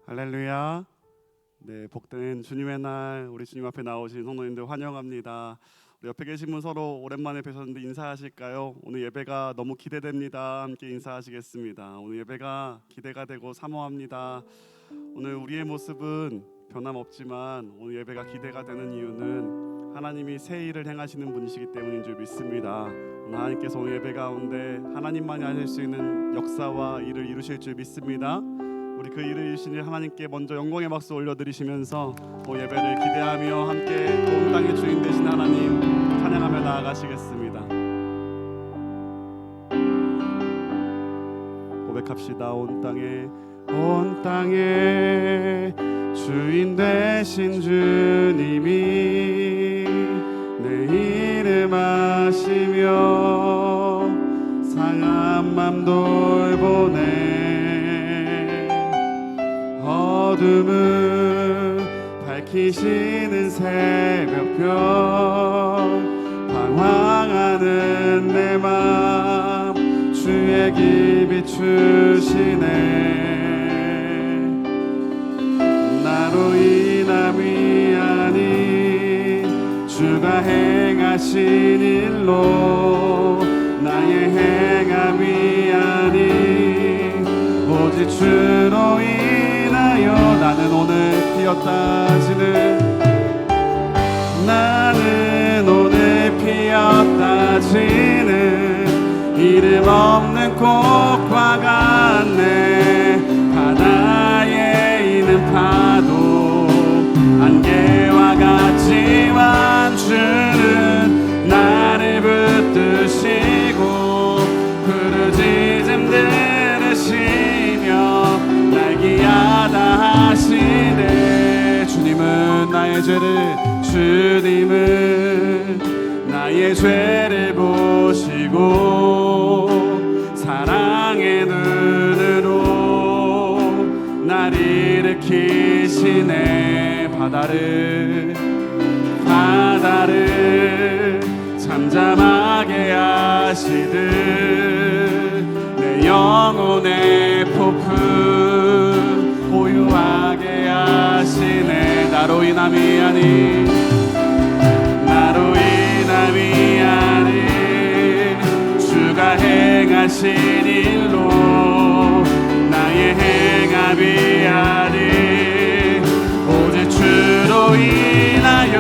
할렐루야. 네, 복된 주님의 날 우리 주님 앞에 나오신 성도님들 환영합니다. 우리 옆에 계신 분 서로 오랜만에 뵈셨는데 인사하실까요? 오늘 예배가 너무 기대됩니다. 함께 인사하시겠습니다. 오늘 예배가 기대가 되고 사모합니다. 오늘 우리의 모습은 변함없지만 오늘 예배가 기대가 되는 이유는 하나님이 새 일을 행하시는 분이시기 때문인 줄 믿습니다. 오늘 하나님께서 오늘 예배 가운데 하나님만이 하실 수 있는 역사와 일을 이루실 줄 믿습니다. 우리 그 일을 이루시는 하나님께 먼저 영광의 박수 올려드리시면서 예배를 기대하며 함께 온 땅의 주인 되신 하나님 찬양하며 나아가시겠습니다. 고백합시다. 온 땅에 주인 되신 주님이 내 이름 아시며 상한 맘 돌보네. 어둠을 밝히시는 새벽별 방황하는 내 맘 주의 길 비추시네. 나로 인함이 아닌 주가 행하신 일로 나의 행함이 아닌 오직 주로 나는 오늘 피었다 지는 이름 없는 꽃과 같네. 바다에 있는 파도 안개와 같지만 주는 나를 붙드시고 부르짖음 들으시며 날 기하다 하시네. 주님은 나의 죄를 보시고 사랑의 눈으로 날 일으키시네. 바다를 잠잠하게 하시듯 내 영혼의 폭풍 고요하게 하시네. 나로 인함이 아닌 주가 행하신 일로 나의 행함이 아닌 오직 주로 인하여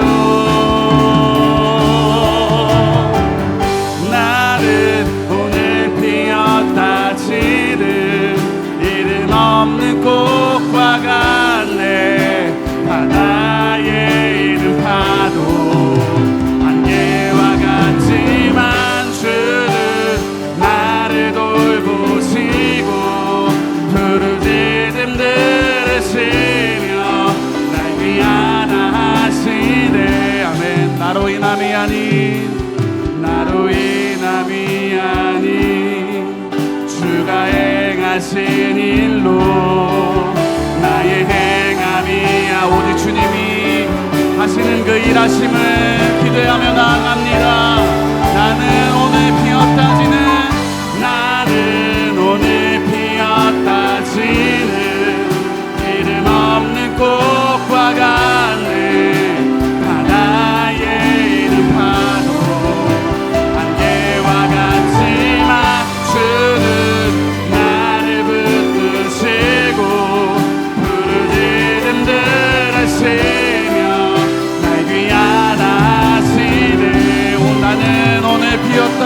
나는 오늘 피었다 지는 이름 없는 꽃과 같네. 바다에 있는 파도 안개와 같지만 주는 나를 돌보시고 부르짖음 들으시며 날 위하다 하시네. 아멘. 나로 인함이 아닌 주가 행하신 일로 나의 행함이야. 오직 주님이 하시는 그 일하심을 기대하며 나아갑니다. 나는 오늘 피었다 지는 이름 없는 꽃과 같네. 바다에 있는 파도 안개와 같지만 주는 나를 붙드시고 부르짖음 들으시며 날 귀하다 하시네. 나는 오늘 피었다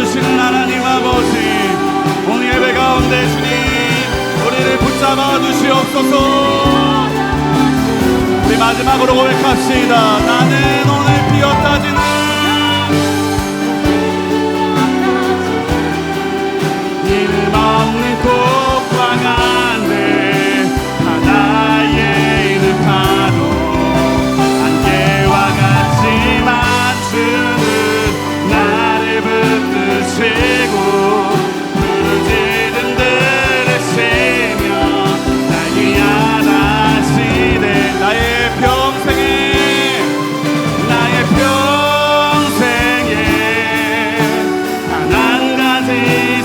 주시는 하나님 아버지, 오늘 예배 가운데 주님 우리를 붙잡아 주시옵소서. 우리 마지막으로 고백합시다. 나는 오늘 비었다지는 이름 없는 꽃과 같네. 바다에 있는 파도 안개와 같지만 주는 나를 붙드시고 부르짖은 들으시며 날 위하시되 나의 평생에 단 한 가지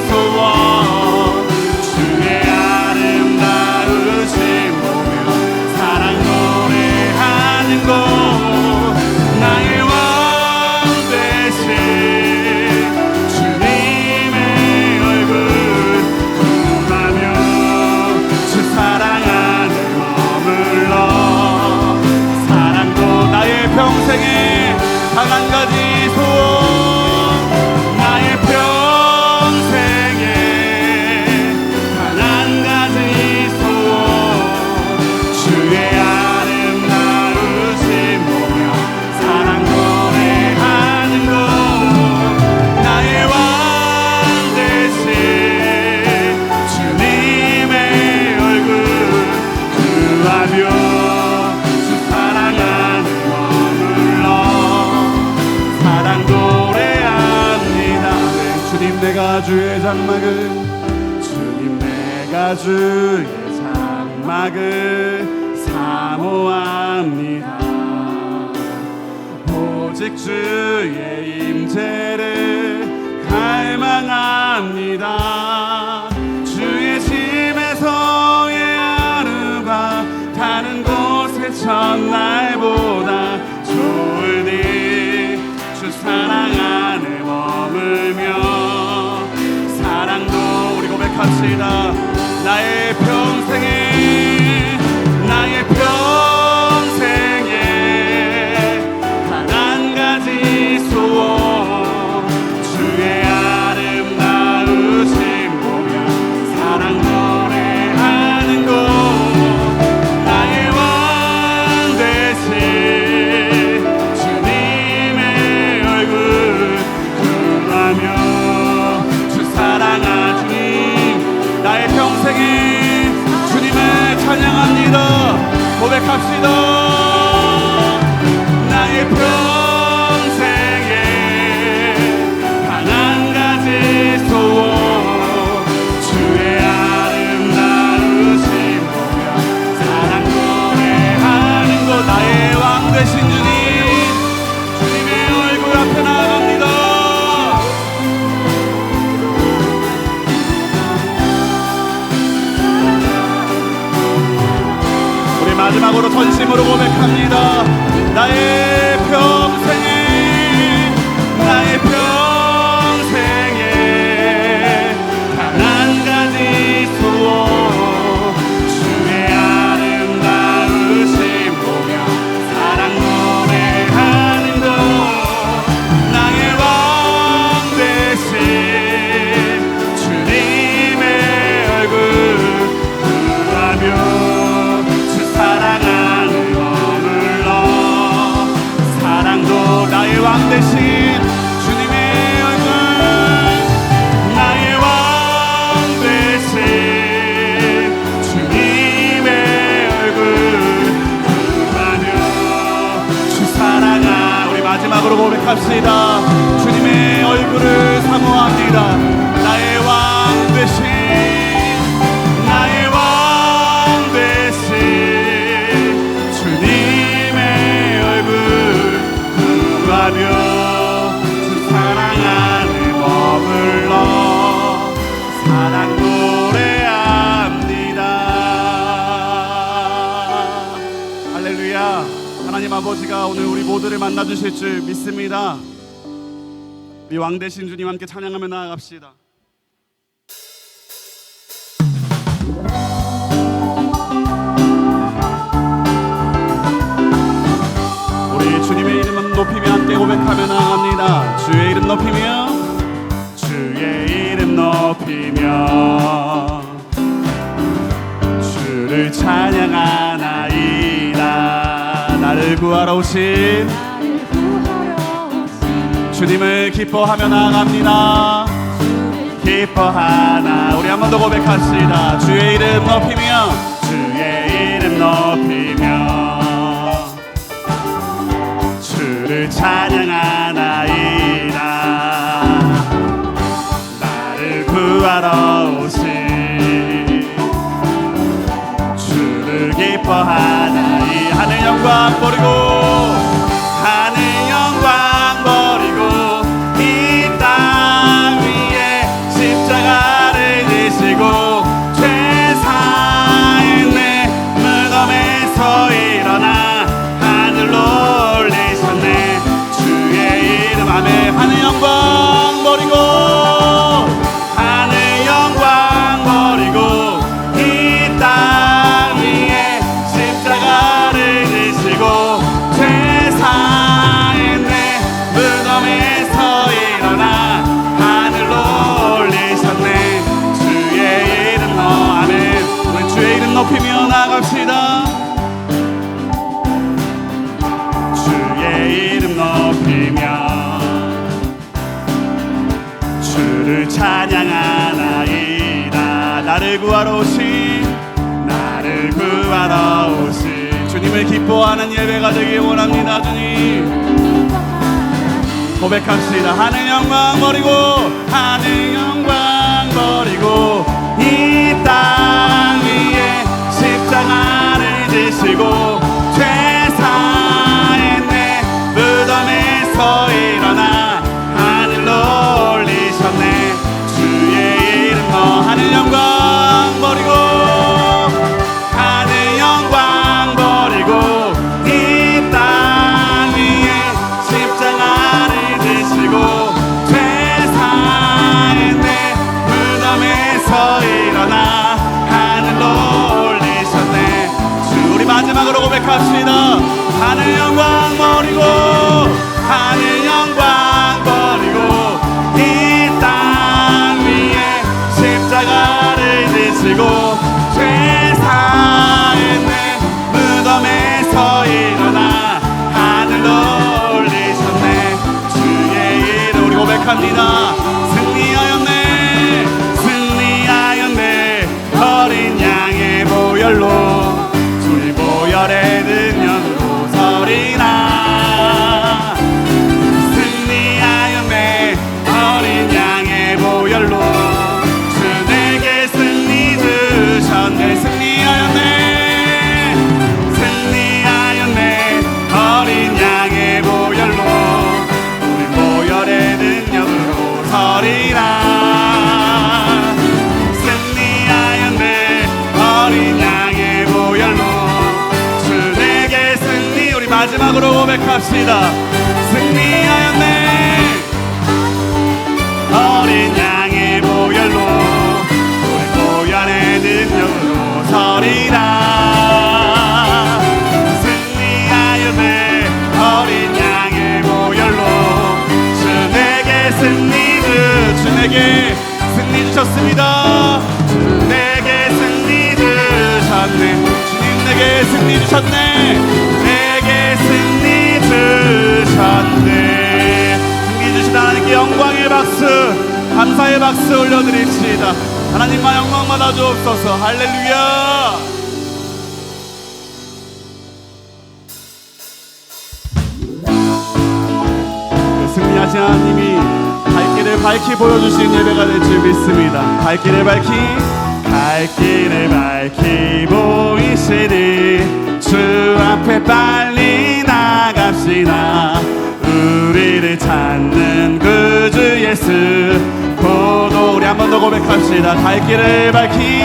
소원 주의 아름다우신 보며 사랑 노래하는 곳 나의 왕 되신 주님의 얼굴 구하며 주 사랑 안에 머물러 사랑도 나의 평생에 단 한 가지 소원 나의 평생에 단 한 가지 소원 주의 아름다우신 보며 사랑 노래하는 곳 나의 왕 되신 주님의 얼굴 구하며 주 사랑 안에 머물러 사랑 노래합니다. 네, 주님 내가 주의 장막을 주님 내가 주의 장막을 사모합니다. 오직 주의 임재를 갈망합니다. 주의 집에서의 하루가 다른 곳의 첫날보다 좋으니 주 사랑 안에 머물며 사랑도 우리 고백합시다. 나의 평생에 단 한 가지 소원 주의 아름다우신 보며 사랑 노래하는 곳 나의 왕 되신 주님의 얼굴 구하며 주 사랑하 주님 나의 평생에 주님을 찬양합니다. 고백합시다. 나의 평생에 단 한 가지 소원 주의 아름다우신 보며 사랑 노래하는 곳 나의 왕 되신 주님의 얼굴 앞에 나아갑니다. 우리 마지막으로 전심으로 고백합니다. 나의 평생에 단 한 가지 소원 주의 아름다우신 보며 사랑 노래하는 곳 나의 왕 되신 주님의 얼굴 구하며 주 사랑 안에 머물러 사랑도 나의 왕 되신 주님의 얼굴 나의 왕 되신 주님의 얼굴 구하며 주 사랑하 우리 마지막으로 고백합시다. 주님의 얼굴을 사모합니다. 나의 왕 되신 주님의 얼굴 구하며 주 사랑 안에 머물러 사랑 노래합니다. 할렐루야. 하나님 아버지가 오늘 우리 모두를 만나주실 줄 믿습니다. 우리 왕 되신 주님 함께 찬양하며 나아갑시다. 주님의 이름은 높이며 함께 고백하며 나아갑니다. 주의 이름 높이며 주의 높이며 주를 찬양하나이다. 나를 구하러 오신 주님을 기뻐하며 나아갑니다. 기뻐하나. 우리 한 번 더 고백합시다. 주의 이름 높이며 주의 이름 높이며 주를 찬양하나이다. 나를 구하러 오신 주를 기뻐하나이. 하늘 영광 버리고 하늘 영광 버리고 이 땅 위에 십자가를 지시고 죄사의 내 무덤에서 일어나 하늘로 올리셨네. 주의 이름 아멘. 하늘 영광 버리고 하늘 영광 버리고 이 땅 위에 십자가를 지시고 죄사의 내 무덤에서 일어나 하늘로 올리셨네. 주의 이름 아멘. 우리 주의 이름 높이며 나갑시다. 주의 이름 높이며 주를 찬양하나이다. 나를 구하러 오신 나를 구하러 오신 주님을 기뻐하는 예배가 되길 원합니다. 주님 고백합시다. 하늘 영광 버리고 하늘 영광 버리고 이 땅 위에 십자가를 지시고 죄사의 내 무덤에서 일어나 하늘로 올리셨네. 주의 이름 하늘 영광 버리고 하늘 영광 버리고 이 땅 위에 십자가를 지시고 죄사의 내 무덤에서 일어나 하늘로 올리셨네. 주 우리 마지막으로 고백합시다. 하늘 영광 버리고 하늘 영광 버리고 이 땅 위에 십자가를 지시고 죄사의 내 무덤에서 일어나 하늘로 올리셨네. 주의 이름 우리 고백합니다. 승리하였네 승리하였네 어린 양의 보혈로 주의 보혈의 능력으로 서리나. 승리하였네 어린 양의 보혈로 주 내게 승리 주셨네. 승리하였네 승리하였네 어린 양의 보혈로 우리 보혈의 능력으로 서리라. 승리하였네 어린 양의 보혈로 주 내게 승리. 우리 마지막으로 고백합시다. 승리하였네 어린 양의 보혈로 우리 보혈의 능력으로 서리라. 승리하였네 어린 양의 보혈로 주 내게 승리 주 내게 승리 주셨습니다. 주 내게 승리 주셨네. 주님 내게 승리 주셨네. 내게 승리 주셨네. 승리 주신 하나님께 영광의 박수 감사의 박수 올려드립시다. 하나님만 영광 받아 주옵소서. 할렐루야. 승리하신 하나님이 갈 길을 밝히 보여주신 예배가 될 줄 믿습니다. 갈 길을 밝히 보이시니 주 앞에 빨리 나갑시다. 우리를 찾는 구주 예수 고도. 우리 한 번 더 고백합시다. 갈 길을 밝히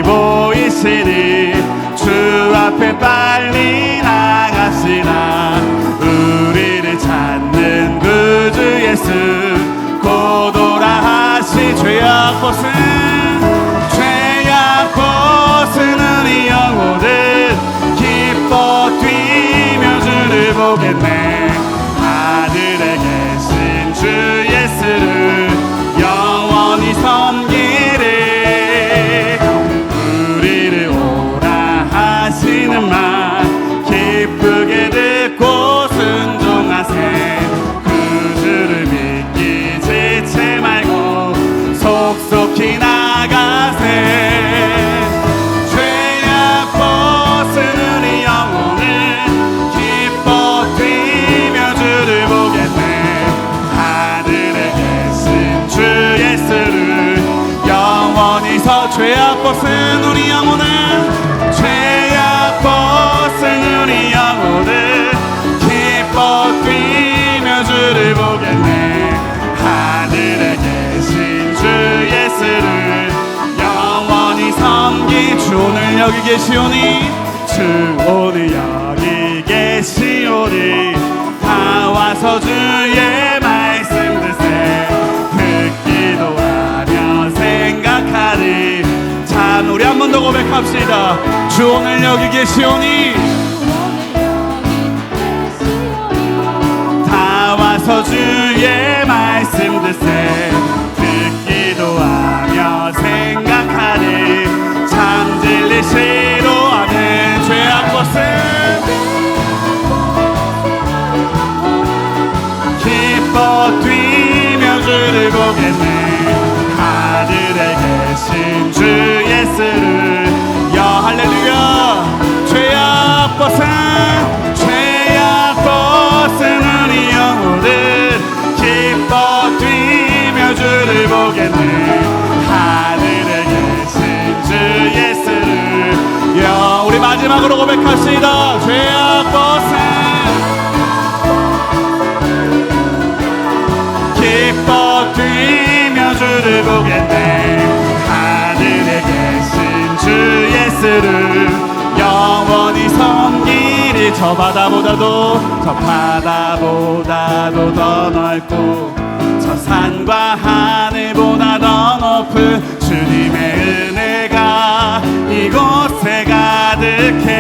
보이시니 주 앞에 빨리 나갑시다. 우리를 찾는 구주 예수 고도라 하시. 죄악 벗은 이 영혼은 기뻐 뛰며 주를 보겠네. 하늘에 계신 주 예수를 죄악 벗은 우리 영혼을 죄악 벗은 우리 영혼을 기뻐 뛰며 주를 보겠네. 하늘에 계신 주 예수를 영원히 섬기. 주 오늘 여기 계시오니 주 오늘 여기 계시오니 다 와서 주의 말씀 듣세. 듣기도 하며 생각하리. 참 우리 한 번 더 고백합시다. 주 오늘 여기 계시오니 다 와서 주의 말씀 듣세. 듣기도 하며 생각하리. 참 진리시로 아는 죄악 벗은 기뻐 뛰며 주를 보겠네. 하늘에 계신 주 예수를 할렐루야. 죄악 벗은 우리 영혼을 기뻐 뛰며 주를 보겠네. 하늘에 계신 주 예수를 우리 마지막으로 고백합시다. 죄악 벗은 기뻐 뛰며 주를 보겠네. 하늘에 계신 주 예수를 영원히 섬기리. 저 바다보다도 더 넓고 저 산과 하늘보다 더 높은 주님의 은혜가 이곳에 가득해.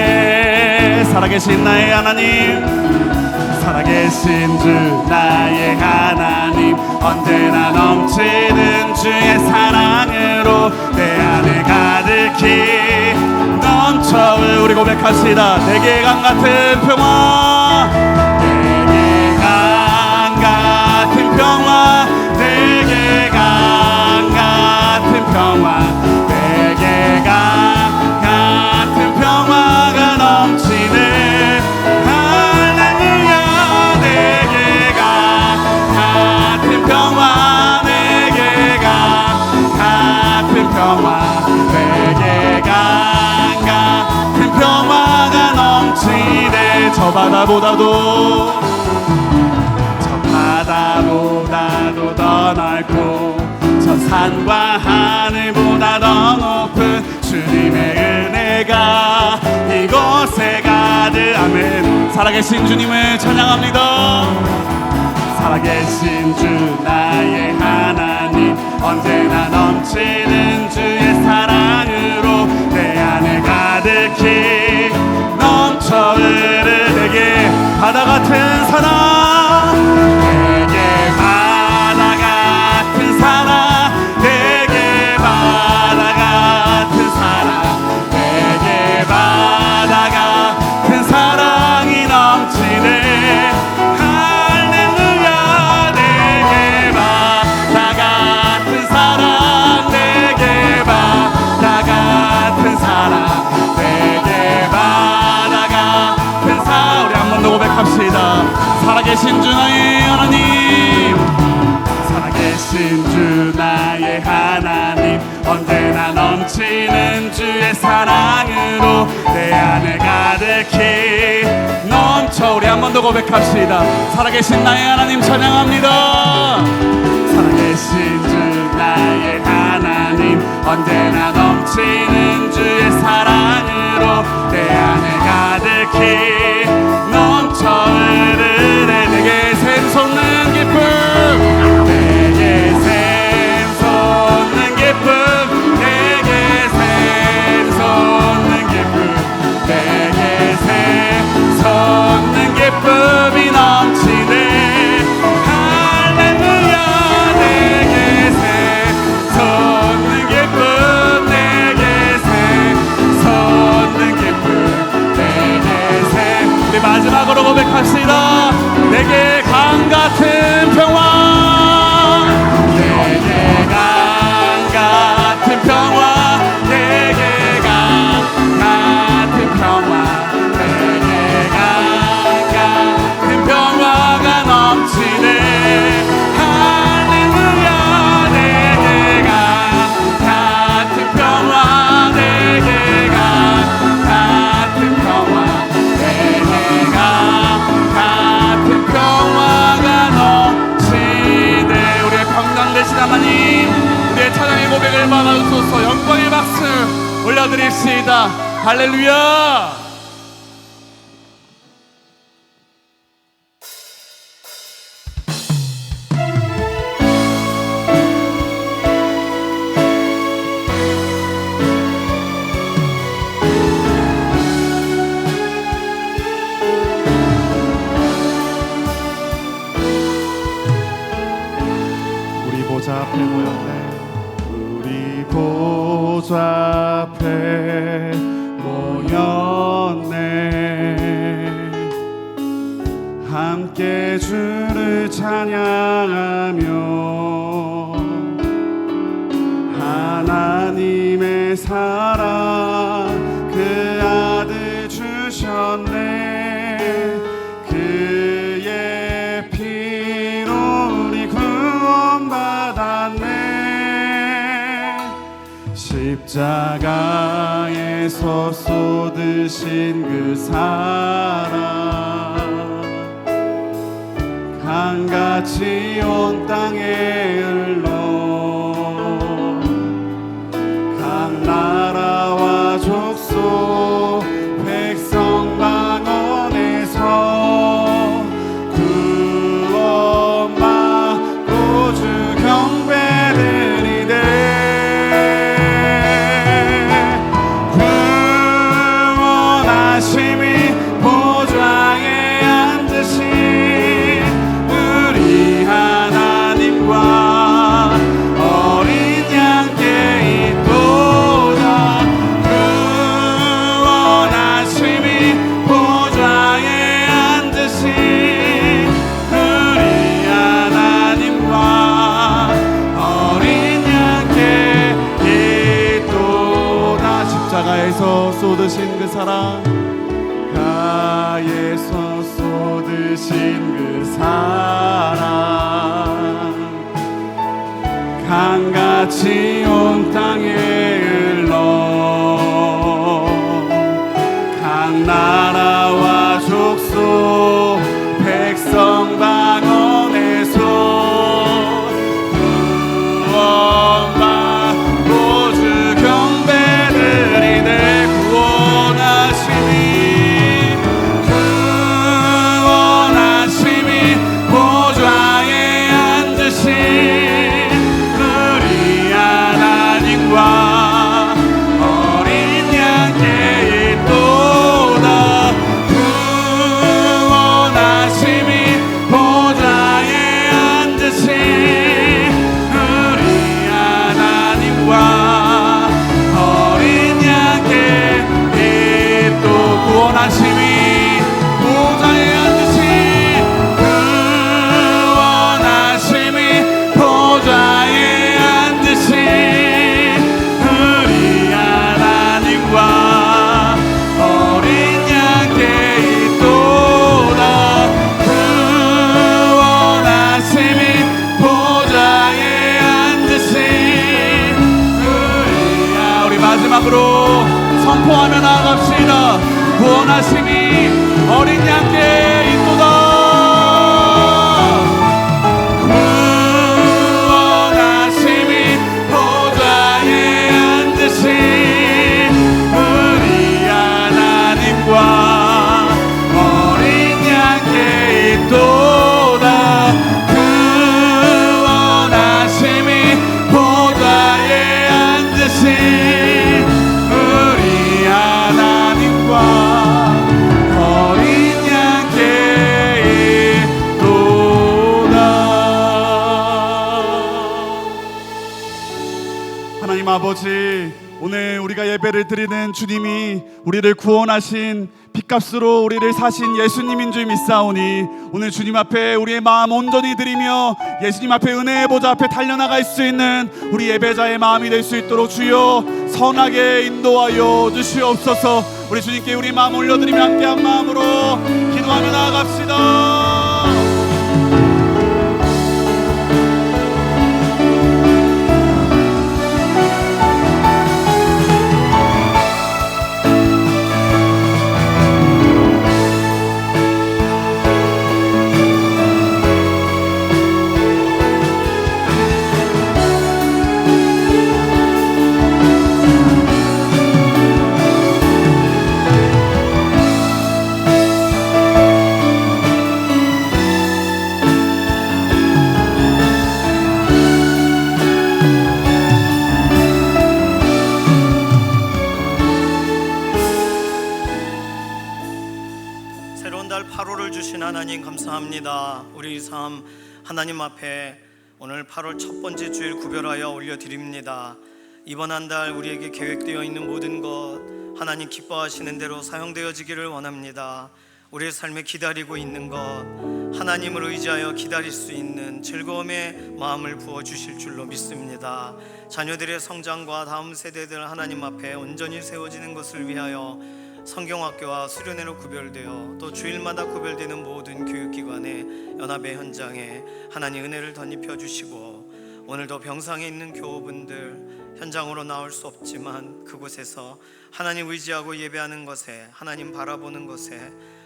살아계신 나의 하나님, 살아계신 주 나의 하나님, 언제나 넘치는 주의 사랑으로 내 안에 가득히 넘쳐. 우리 고백합시다. 내게 강 같은 평화, 내게 강 같은 평화, 내게 강 같은 평화, 내게 강 같은 평화가 넘치네. 할렐루야. 내게 강 같은 평화, 내게 강 같은 평화, 내게 강 같은 평화가 넘치네. 저 바다보다도 더 넓고 저 산과 하늘보다 더 높은 주님의 은혜가 이곳에 가득. 아멘. 살아계신 주님을 찬양합니다. 살아계신 주 나의 하나님, 언제나 넘치는 주의 사랑으로 내 안에 가득히 넘쳐 흐르. 내게 바다 같은 사랑, 내게 바다 같은 사랑, 내게 바다 같은 사랑, 내게 바다 같은 사랑이 넘치네. 할렐루야. 내게 바다 같은 사랑, 내게 바다 같은 사랑, 내게 바다 같은 사랑. 우리 한 번 더 고백합시다. 살아계신 주 나의 하나님, 살아계신 주 나의 하나님, 언제나 넘치는 주의 사랑으로 내 안에 가득히 넘쳐. 우리 한 번 더 고백합시다. 살아계신 나의 하나님 찬양합니다. 살아계신 주 나의 하나님, 언제나 넘치는 주의 사랑으로 내 안에 가득히 넘쳐 흐르네. 내게 샘 솟는 기쁨, 내게 샘 솟는 기쁨, 내게 샘 솟는 기쁨, 내게 샘 솟는 기쁨이 넘치네. 할렐루야. 되신 하나님, 우리의 찬양의 고백을 받아주소서. 영광의 박수 올려드립시다. 할렐루야. 보좌 앞에 모였네. 우리 보좌 앞에 모였네. 함께 주를 찬양하며 하나님의 사랑 그 아들 주셨네. 그의 피로 우리 구원받았네. 십자가에서 쏟으신 그 사랑 강같이 온 땅에 흘러 각 나라와 족속 백성 방언에서 구원받고 주 경배드리네. 구원하심이 보좌에 앉으신 우리 하나님과 어린 양께 있도다. 구원하심이 보좌에 앉으신 우리 하나님과 어린 양께 있도다. 십자가에서 쏟으신 그 사랑, 가에서 쏟으신 그 사랑 강같이 온 땅에 흘러 각 나라와 족속 백성 방언에서 구원받고 주 경배드리네. 구원하심이 보좌에 앉으신 우리 하나님과 어린 양께 있도다. 구원하심이 보좌에 앉으신 우리 하나님과 어린 양께 있도. 구원하심이 보좌에 앉으신, 구원하심이 보좌에 앉으신 우리 하나님과 어린 양께 있도다. 구원하심이 보좌에 앉으신 우리 마지막으로 선포하며 나아갑시다. 구원하심이 어린 양께 있도다. 구원하심이 보좌에 앉으신 우리 하나님과 어린 양께 있도다. 구원하심이 보좌에 앉으신 우리 하나님과 어린 양께 있도다. 하나님 아버지, 오늘 우리가 예배를 드리는 주님이 우리를 구원하신 핏값으로 우리를 사신 예수님인 줄 믿사오니 오늘 주님 앞에 우리의 마음 온전히 드리며 예수님 앞에 은혜의 보좌 앞에 달려나갈 수 있는 우리 예배자의 마음이 될 수 있도록 주여 선하게 인도하여 주시옵소서. 우리 주님께 우리 마음 올려드리며 함께한 마음으로 기도하며 나아갑시다. 감사합니다. 우리 삶 하나님 앞에 오늘 8월 첫 번째 주일 구별하여 올려드립니다. 이번 한 달 우리에게 계획되어 있는 모든 것 하나님 기뻐하시는 대로 사용되어지기를 원합니다. 우리의 삶에 기다리고 있는 것 하나님을 의지하여 기다릴 수 있는 즐거움의 마음을 부어주실 줄로 믿습니다. 자녀들의 성장과 다음 세대들 하나님 앞에 온전히 세워지는 것을 위하여 성경학교와 수련회로 구별되어 또 주일마다 구별되는 모든 교육기관의 연합의 현장에 하나님 은혜를 덧입혀 주시고, 오늘도 병상에 있는 교우분들 현장으로 나올 수 없지만 그곳에서 하나님 의지하고 예배하는 것에, 하나님 바라보는 것에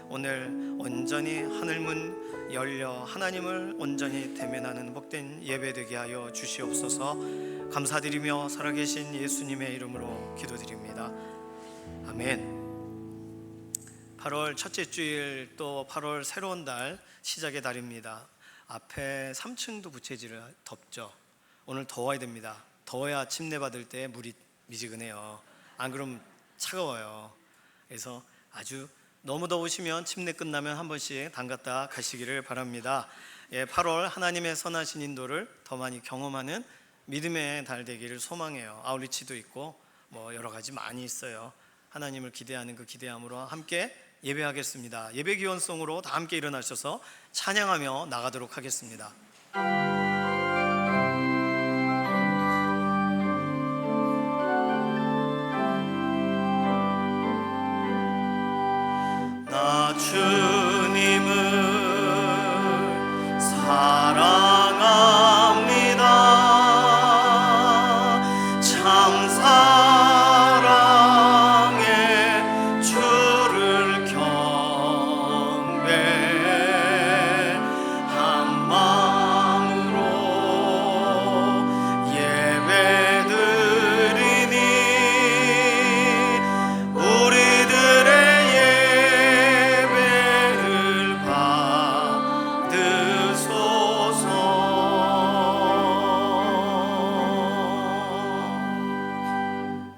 오늘 온전히 하늘문 열려 하나님을 온전히 대면하는 복된 예배되게 하여 주시옵소서. 감사드리며 살아계신 예수님의 이름으로 기도드립니다. 아멘. 8월 첫째 주일, 또 8월 새로운 달 시작의 달입니다. 앞에 3층도 부채질을 덮죠. 오늘 더워야 됩니다. 더워야 침례 받을 때 물이 미지근해요. 안 그러면 차가워요. 그래서 아주 너무 더우시면 침례 끝나면 한 번씩 담갔다 가시기를 바랍니다. 8월 하나님의 선하신 인도를 더 많이 경험하는 믿음의 달 되기를 소망해요. 아울리치도 있고 뭐 여러 가지 많이 있어요. 하나님을 기대하는 그 기대함으로 함께 예배하겠습니다. 예배 기원송으로 다 함께 일어나셔서 찬양하며 나가도록 하겠습니다. 나 주님을 사랑합니다. 참 사랑의 주를 경배한 마음으로 예배드리니 우리들의 예배를 받으소서.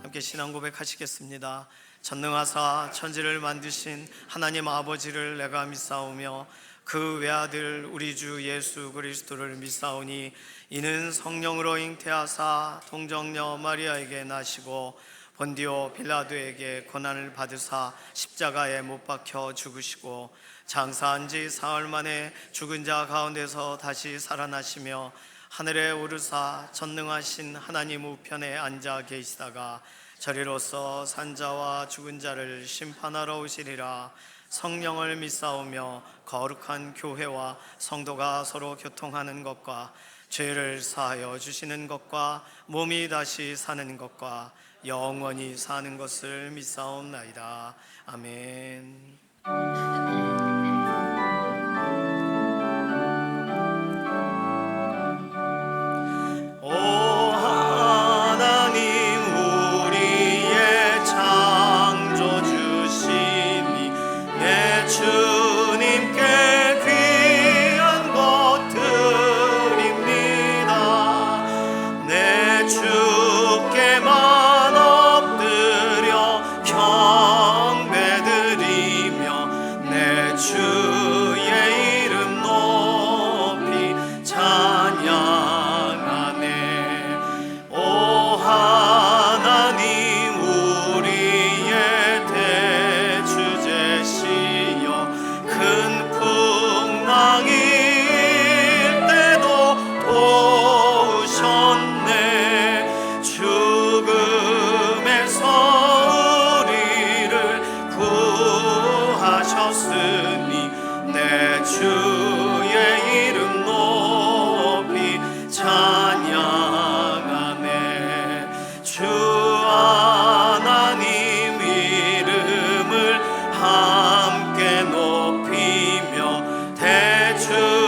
함께 신앙 고백하시겠습니다. 전능하사 천지를 만드신 하나님 아버지를 내가 믿사오며 그 외아들 우리 주 예수 그리스도를 믿사오니 이는 성령으로 잉태하사 동정녀 마리아에게 나시고 본디오 빌라도에게 고난을 받으사 십자가에 못 박혀 죽으시고 장사한 지 사흘 만에 죽은 자 가운데서 다시 살아나시며 하늘에 오르사 전능하신 하나님 우편에 앉아 계시다가 저리로서 산자와 죽은 자를 심판하러 오시리라. 성령을 믿사오며 거룩한 교회와 성도가 서로 교통하는 것과 죄를 사하여 주시는 것과 몸이 다시 사는 것과 영원히 사는 것을 믿사옵나이다. 아멘. 오 하나님 우리의 창조주시니 내 주님께 귀한 것 드립니다. 내 주께만 엎드려 경배드리며 내 주의 이름 높이 찬양하네. 오 하나님 우리의 대주제시여 큰 풍랑일 때도 도우셨네. 죽음에서 우리를 구하셨으니 내 주의 이름 높이 찬양하네. 주 하나님 이름을 함께 높이며 대주제께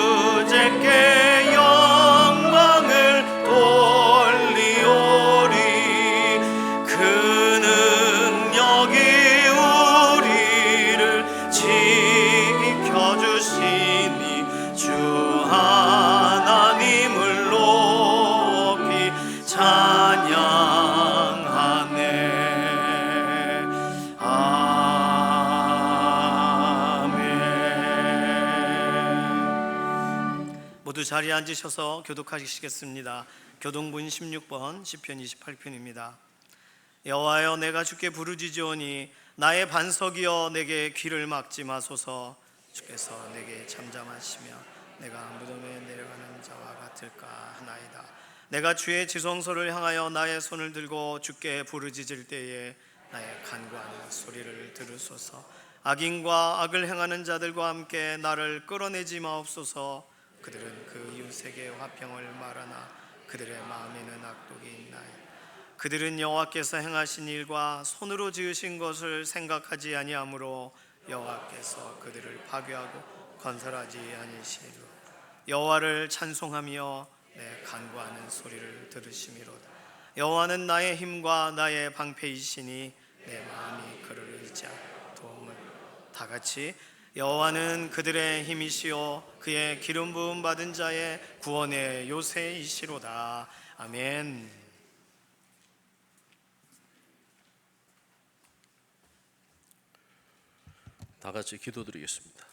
영광을 돌리오리. 그 능력이 우리를 지켜주시니 주 하나님을 높이 찬양하네. 아멘. 자리에 앉으셔서 교독하시겠습니다. 교동문 16번 시편 28편입니다. 여호와여, 내가 주께 부르짖으오니 나의 반석이여 내게 귀를 막지 마소서. 주께서 내게 잠잠하시며 내가 무덤에 내려가는 자와 같을까 하나이다. 내가 주의 지성소를 향하여 나의 손을 들고 주께 부르짖을 때에 나의 간구하는 소리를 들으소서. 악인과 악을 행하는 자들과 함께 나를 끌어내지 마옵소서. 그들은 그 이웃에게 화평을 말하나 그들의 마음에는 악독이 있나이다. 그들은 여호와께서 행하신 일과 손으로 지으신 것을 생각하지 아니하므로 여호와께서 그들을 파괴하고 건설하지 아니시리로. 여호와를 찬송하며 내 간구하는 소리를 들으시미로다. 여호와는 나의 힘과 나의 방패이시니 내 마음이 그를 의지하여 도움을. 다 같이 여호와는 그들의 힘이시요 그의 기름 부음 받은 자의 구원의 요새이시로다. 아멘. 다 같이 기도드리겠습니다.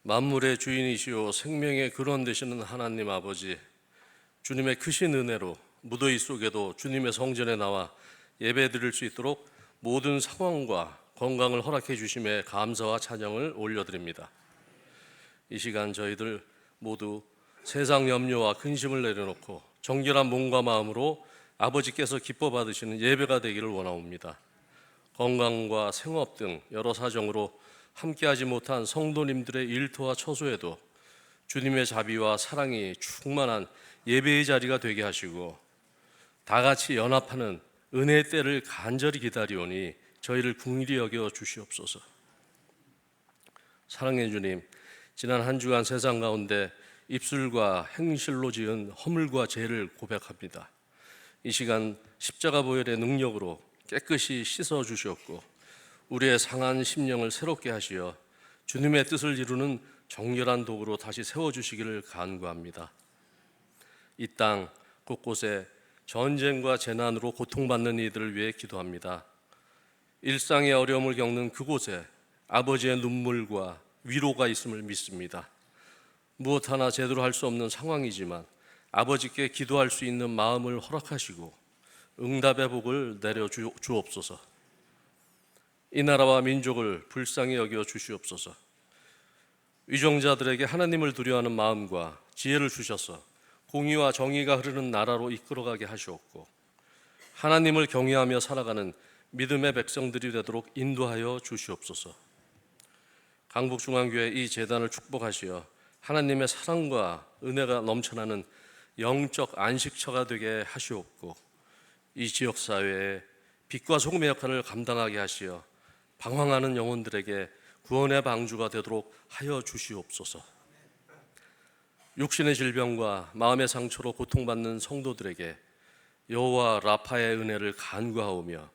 만물의 주인이시오 생명의 근원 되시는 하나님 아버지, 주님의 크신 은혜로 무더위 속에도 주님의 성전에 나와 예배드릴 수 있도록 모든 상황과 건강을 허락해 주심에 감사와 찬양을 올려드립니다. 이 시간 저희들 모두 세상 염려와 근심을 내려놓고 정결한 몸과 마음으로 아버지께서 기뻐 받으시는 예배가 되기를 원하옵니다. 건강과 생업 등 여러 사정으로 함께하지 못한 성도님들의 일터와 처소에도 주님의 자비와 사랑이 충만한 예배의 자리가 되게 하시고 다 같이 연합하는 은혜의 때를 간절히 기다리오니 저희를 긍휼히 여겨 주시옵소서. 사랑의 주님, 지난 한 주간 세상 가운데 입술과 행실로 지은 허물과 죄를 고백합니다. 이 시간 십자가 보혈의 능력으로 깨끗이 씻어 주셨고 우리의 상한 심령을 새롭게 하시어 주님의 뜻을 이루는 정결한 도구로 다시 세워주시기를 간구합니다. 이 땅 곳곳에 전쟁과 재난으로 고통받는 이들을 위해 기도합니다. 일상의 어려움을 겪는 그곳에 아버지의 눈물과 위로가 있음을 믿습니다. 무엇 하나 제대로 할 수 없는 상황이지만 아버지께 기도할 수 있는 마음을 허락하시고 응답의 복을 내려 주옵소서. 이 나라와 민족을 불쌍히 여겨 주시옵소서. 위정자들에게 하나님을 두려워하는 마음과 지혜를 주셔서 공의와 정의가 흐르는 나라로 이끌어가게 하시옵고 하나님을 경외하며 살아가는 믿음의 백성들이 되도록 인도하여 주시옵소서. 강북중앙교회 이 재단을 축복하시어 하나님의 사랑과 은혜가 넘쳐나는 영적 안식처가 되게 하시옵고 이 지역사회에 빛과 소금의 역할을 감당하게 하시어 방황하는 영혼들에게 구원의 방주가 되도록 하여 주시옵소서. 육신의 질병과 마음의 상처로 고통받는 성도들에게 여호와 라파의 은혜를 간구하오며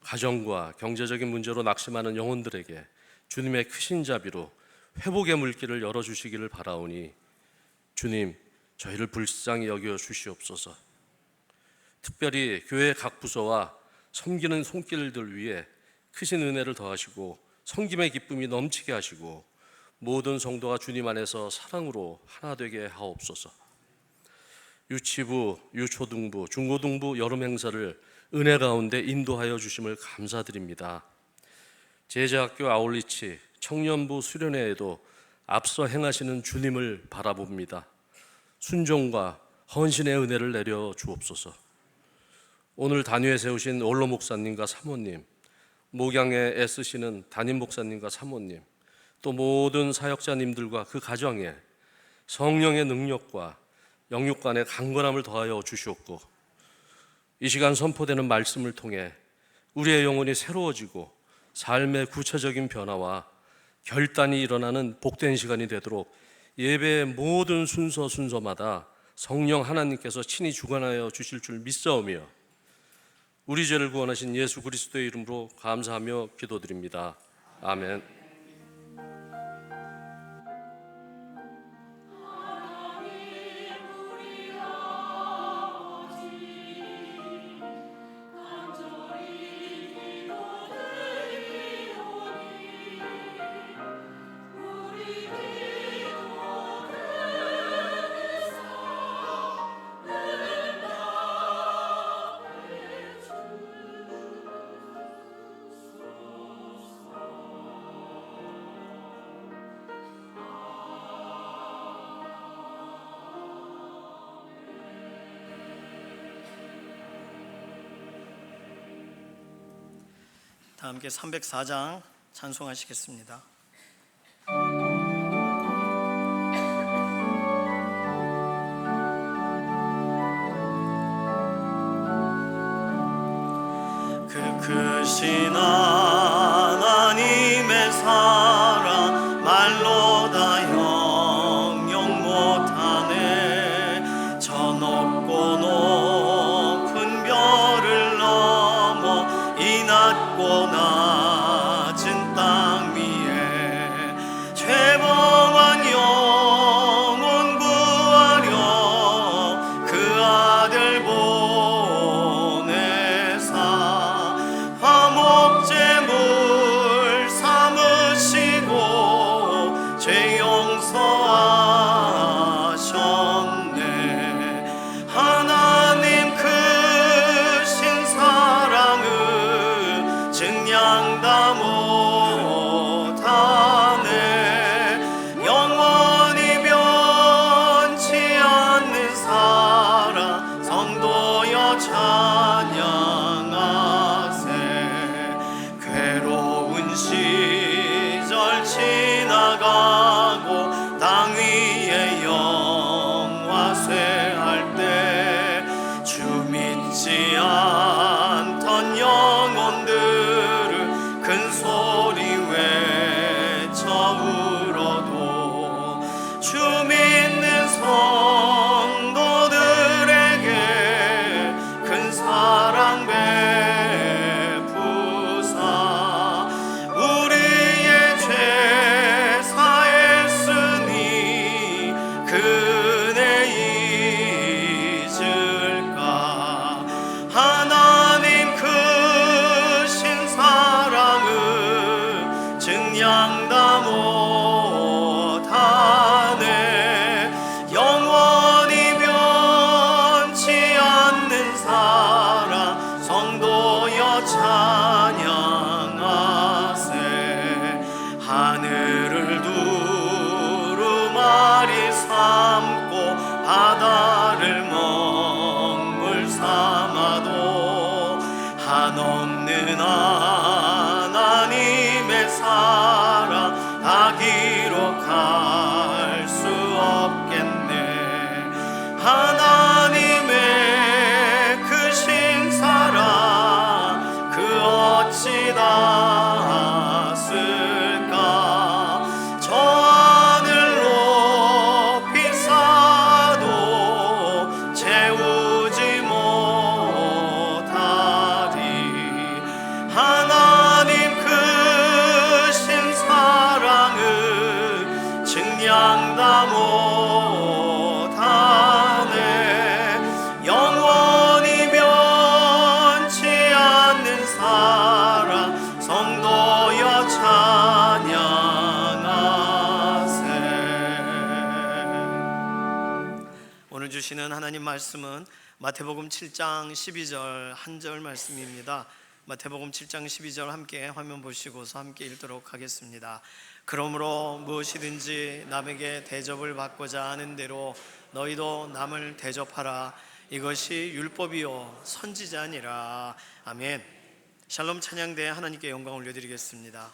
가정과 경제적인 문제로 낙심하는 영혼들에게 주님의 크신 자비로 회복의 물길을 열어주시기를 바라오니 주님, 저희를 불쌍히 여겨 주시옵소서. 특별히 교회 각 부서와 섬기는 손길들 위에 크신 은혜를 더하시고 섬김의 기쁨이 넘치게 하시고 모든 성도가 주님 안에서 사랑으로 하나 되게 하옵소서. 유치부, 유초등부, 중고등부 여름 행사를 은혜 가운데 인도하여 주심을 감사드립니다. 제자학교 아울리치, 청년부 수련회에도 앞서 행하시는 주님을 바라봅니다. 순종과 헌신의 은혜를 내려 주옵소서. 오늘 단위에 세우신 원로 목사님과 사모님, 목양에 애쓰시는 담임 목사님과 사모님, 또 모든 사역자님들과 그 가정에 성령의 능력과 영육간의 강건함을 더하여 주시옵고 이 시간 선포되는 말씀을 통해 우리의 영혼이 새로워지고 삶의 구체적인 변화와 결단이 일어나는 복된 시간이 되도록 예배의 모든 순서마다 성령 하나님께서 친히 주관하여 주실 줄 믿사오며 우리 죄를 구원하신 예수 그리스도의 이름으로 감사하며 기도드립니다. 아멘. 다 함께 304장 찬송하시겠습니다. 그 크신 하나님의 사랑 말로 다 형용 못하네. 저 높고 높은 별을 넘어 이 낮고 낮은 땅 위에 죄범한 영혼 구하려 그 아들 보내사 화목제물 삼으시고 죄 용서하셨네. 하나님 크신 사랑을 증량 다 못하네. 영원히 변치 않는 사랑 성도여 찬양하세. 괴로운 시절 지나가고 땅 위에 영화 쇠할 때 주 믿지 않던 영혼들을 큰 소리 외쳐 울어도 주 믿는 성도들에게 큰 사랑 베푸사 우리의 죄 사했으니 그네 잊을까. 하나님 크신 사랑을 증량 다 못하네. 영원히 변치 않는 사랑 성도여 찬양하세. 하늘을 두루마리 삼고 바다를 먹물 삼아도 한없는 하나님의 사랑 다 기록할 수 없겠네. 하나님의 크신 사랑 그 어찌 닿았을까. 저 하늘 높이 쌓아도 채우지 못하리. 하나님 크신 사랑을 증량 다 못하네. 영원히 변치 않는 사랑 성도여 찬양하세. 오늘 주시는 하나님 말씀은 마태복음 7장 12절 한 절 말씀입니다. 마태복음 7장 12절 함께 화면 보시고서 함께 읽도록 하겠습니다. 그러므로 무엇이든지 남에게 대접을 받고자 하는 대로 너희도 남을 대접하라. 이것이 율법이요 선지자니라. 아멘. 샬롬 찬양대 하나님께 영광 올려드리겠습니다.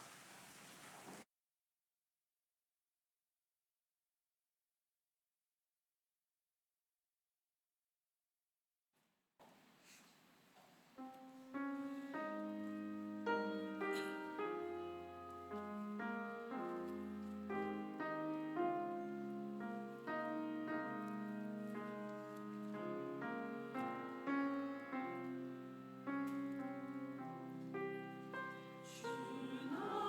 주나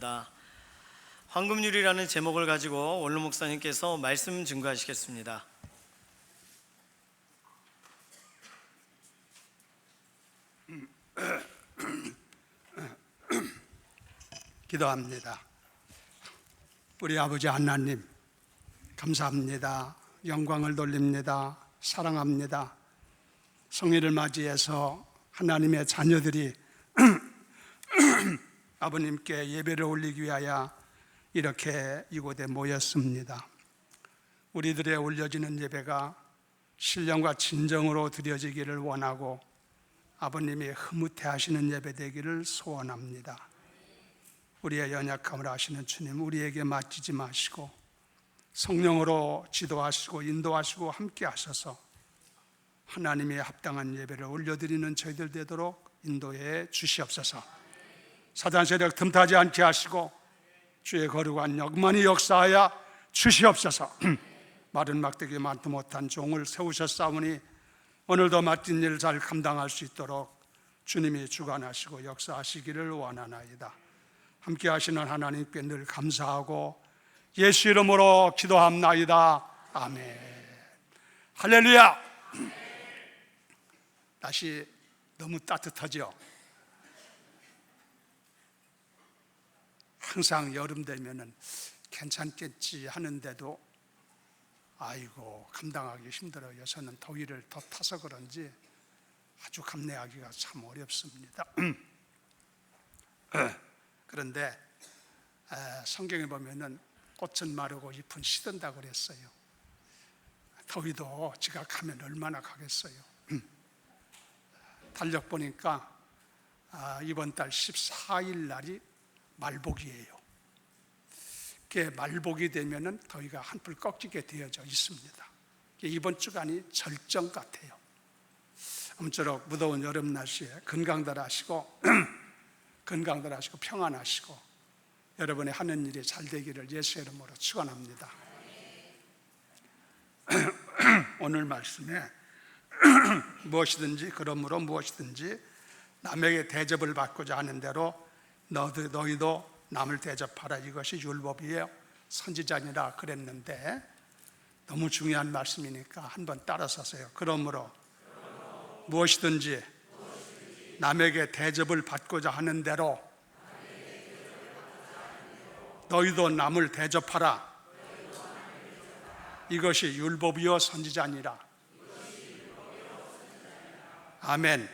드립니다. 황금률이라는 제목을 가지고 원로 목사님께서 말씀 증거하시겠습니다. 기도합니다. 우리 아버지 하나님, 감사합니다. 영광을 돌립니다. 사랑합니다. 성일을 맞이해서 하나님의 자녀들이 아버님께 예배를 올리기 위하여 이렇게 이곳에 모였습니다. 우리들의 올려지는 예배가 신령과 진정으로 드려지기를 원하고 아버님이 흐뭇해 하시는 예배 되기를 소원합니다. 우리의 연약함을 아시는 주님, 우리에게 맡기지 마시고 성령으로 지도하시고 인도하시고 함께 하셔서 하나님의 합당한 예배를 올려드리는 저희들 되도록 인도해 주시옵소서. 사단 세력 틈타지 않게 하시고 주의 거룩한 영만이 역사하여 주시옵소서. 마른 막대기 많지 못한 종을 세우셨사오니 오늘도 맡긴 일 잘 감당할 수 있도록 주님이 주관하시고 역사하시기를 원하나이다. 함께 하시는 하나님께 늘 감사하고 예수 이름으로 기도합나이다. 아멘. 할렐루야. 날씨 너무 따뜻하죠? 항상 여름 되면은 괜찮겠지 하는데도 아이고 감당하기 힘들어요. 저는 더위를 더 타서 그런지 아주 감내하기가 참 어렵습니다. 그런데 성경에 보면은 꽃은 마르고 잎은 시든다 그랬어요. 더위도 지각하면 얼마나 가겠어요. 달력 보니까 이번 달 14일 날이 말복이에요. 그게 말복이 되면은 더위가 한풀 꺾이게 되어져 있습니다. 이번 주간이 절정 같아요. 아무쪼록 무더운 여름 날씨에 건강들 하시고 건강들 하시고 평안하시고 여러분의 하는 일이 잘 되기를 예수 이름으로 축원합니다. 오늘 말씀에 무엇이든지 그러므로 무엇이든지 남에게 대접을 받고자 하는 대로 너희도 남을 대접하라. 이것이 율법이에요. 선지자니라 그랬는데 너무 중요한 말씀이니까 한번 따라서세요. 그러므로 무엇이든지 남에게 대접을 받고자 하는 대로 너희도 남을 대접하라. 이것이 율법이요 선지자니라. 아멘.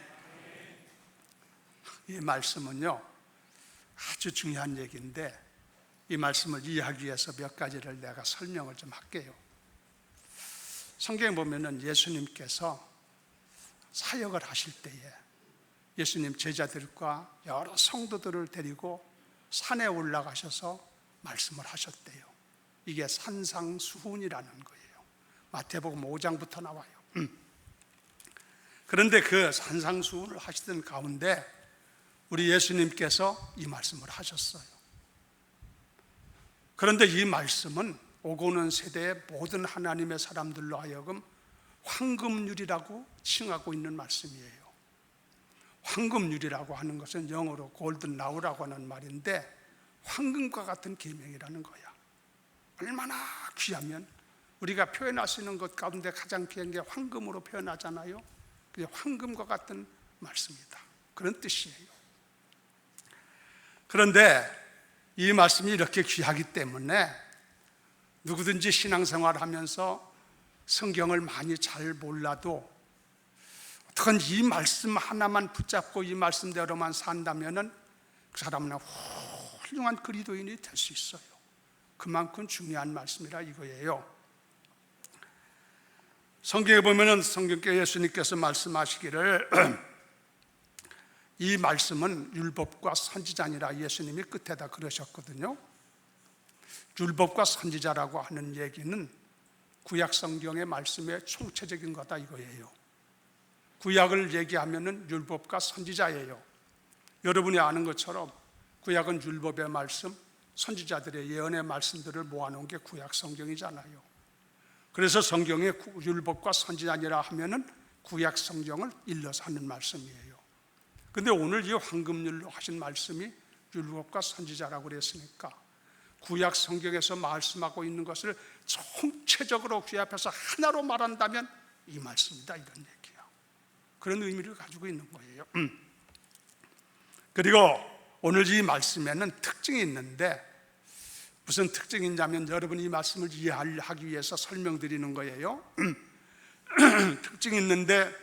이 말씀은요 아주 중요한 얘기인데 이 말씀을 이해하기 위해서 몇 가지를 내가 설명을 좀 할게요. 성경에 보면은 예수님께서 사역을 하실 때에 예수님 제자들과 여러 성도들을 데리고 산에 올라가셔서 말씀을 하셨대요. 이게 산상수훈이라는 거예요. 마태복음 5장부터 나와요. 그런데 그 산상수훈을 하시던 가운데 우리 예수님께서 이 말씀을 하셨어요. 그런데 이 말씀은 오고 오는 세대의 모든 하나님의 사람들로 하여금 황금률이라고 칭하고 있는 말씀이에요. 황금률이라고 하는 것은 영어로 골든 라우라고 하는 말인데 황금과 같은 계명이라는 거야. 얼마나 귀하면 우리가 표현할 수 있는 것 가운데 가장 귀한 게 황금으로 표현하잖아요. 그게 황금과 같은 말씀이다. 그런 뜻이에요. 그런데 이 말씀이 이렇게 귀하기 때문에 누구든지 신앙생활을 하면서 성경을 많이 잘 몰라도 어떻건 이 말씀 하나만 붙잡고 이 말씀대로만 산다면은 그 사람은 훌륭한 그리스도인이 될 수 있어요. 그만큼 중요한 말씀이라 이거예요. 성경에 보면은 성경께 예수님께서 말씀하시기를 이 말씀은 율법과 선지자니라 예수님이 끝에다 그러셨거든요. 율법과 선지자라고 하는 얘기는 구약 성경의 말씀의 총체적인 거다 이거예요. 구약을 얘기하면은 율법과 선지자예요. 여러분이 아는 것처럼 구약은 율법의 말씀, 선지자들의 예언의 말씀들을 모아놓은 게 구약 성경이잖아요. 그래서 성경에 율법과 선지자니라 하면은 구약 성경을 일러서 하는 말씀이에요. 근데 오늘 이 황금률로 하신 말씀이 율법과 선지자라고 그랬으니까 구약 성경에서 말씀하고 있는 것을 총체적으로 귀 앞에서 하나로 말한다면 이 말씀이다, 이런 얘기야. 그런 의미를 가지고 있는 거예요. 그리고 오늘 이 말씀에는 특징이 있는데 무슨 특징이 있냐면 여러분이 이 말씀을 이해하기 위해서 설명드리는 거예요. 특징이 있는데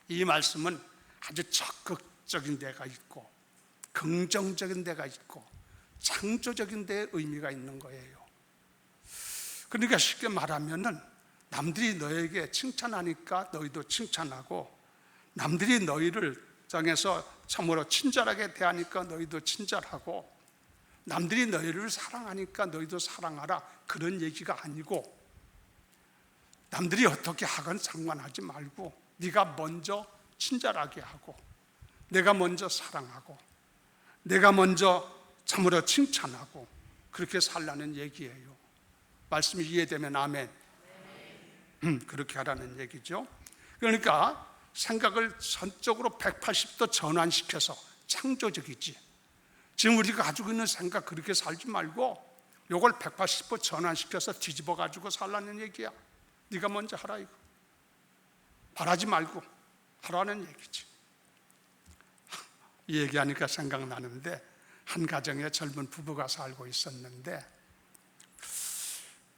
이 말씀은 아주 적극적인 데가 있고 긍정적인 데가 있고 창조적인 데에 의미가 있는 거예요. 그러니까 쉽게 말하면은 남들이 너에게 칭찬하니까 너희도 칭찬하고, 남들이 너희를 정해서 참으로 친절하게 대하니까 너희도 친절하고, 남들이 너희를 사랑하니까 너희도 사랑하라, 그런 얘기가 아니고, 남들이 어떻게 하건 상관하지 말고 네가 먼저 친절하게 하고, 내가 먼저 사랑하고, 내가 먼저 참으로 칭찬하고, 그렇게 살라는 얘기예요. 말씀이 이해되면 아멘. 그렇게 하라는 얘기죠. 그러니까 생각을 전적으로 180도 전환시켜서 창조적이지, 지금 우리가 가지고 있는 생각 그렇게 살지 말고 요걸 180도 전환시켜서 뒤집어 가지고 살라는 얘기야. 네가 먼저 하라, 이거. 바라지 말고 하라는 얘기지. 이 얘기하니까 생각나는데, 한 가정에 젊은 부부가 살고 있었는데,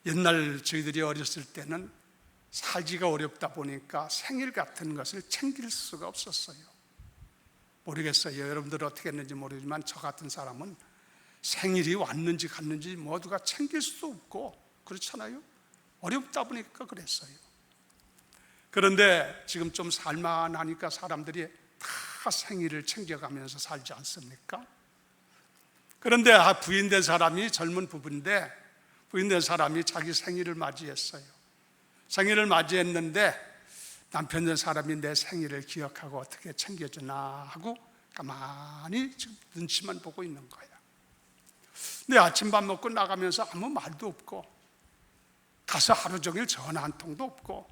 옛날 저희들이 어렸을 때는 살기가 어렵다 보니까 생일 같은 것을 챙길 수가 없었어요. 모르겠어요, 여러분들 어떻게 했는지 모르지만 저 같은 사람은 생일이 왔는지 갔는지 모두가 챙길 수도 없고 그렇잖아요. 어렵다 보니까 그랬어요. 그런데 지금 좀 살만하니까 사람들이 다 생일을 챙겨가면서 살지 않습니까? 그런데 부인된 사람이, 젊은 부부인데 부인된 사람이 자기 생일을 맞이했어요. 생일을 맞이했는데 남편 된 사람이 내 생일을 기억하고 어떻게 챙겨주나 하고 가만히 지금 눈치만 보고 있는 거야. 근데 아침밥 먹고 나가면서 아무 말도 없고, 가서 하루 종일 전화 한 통도 없고,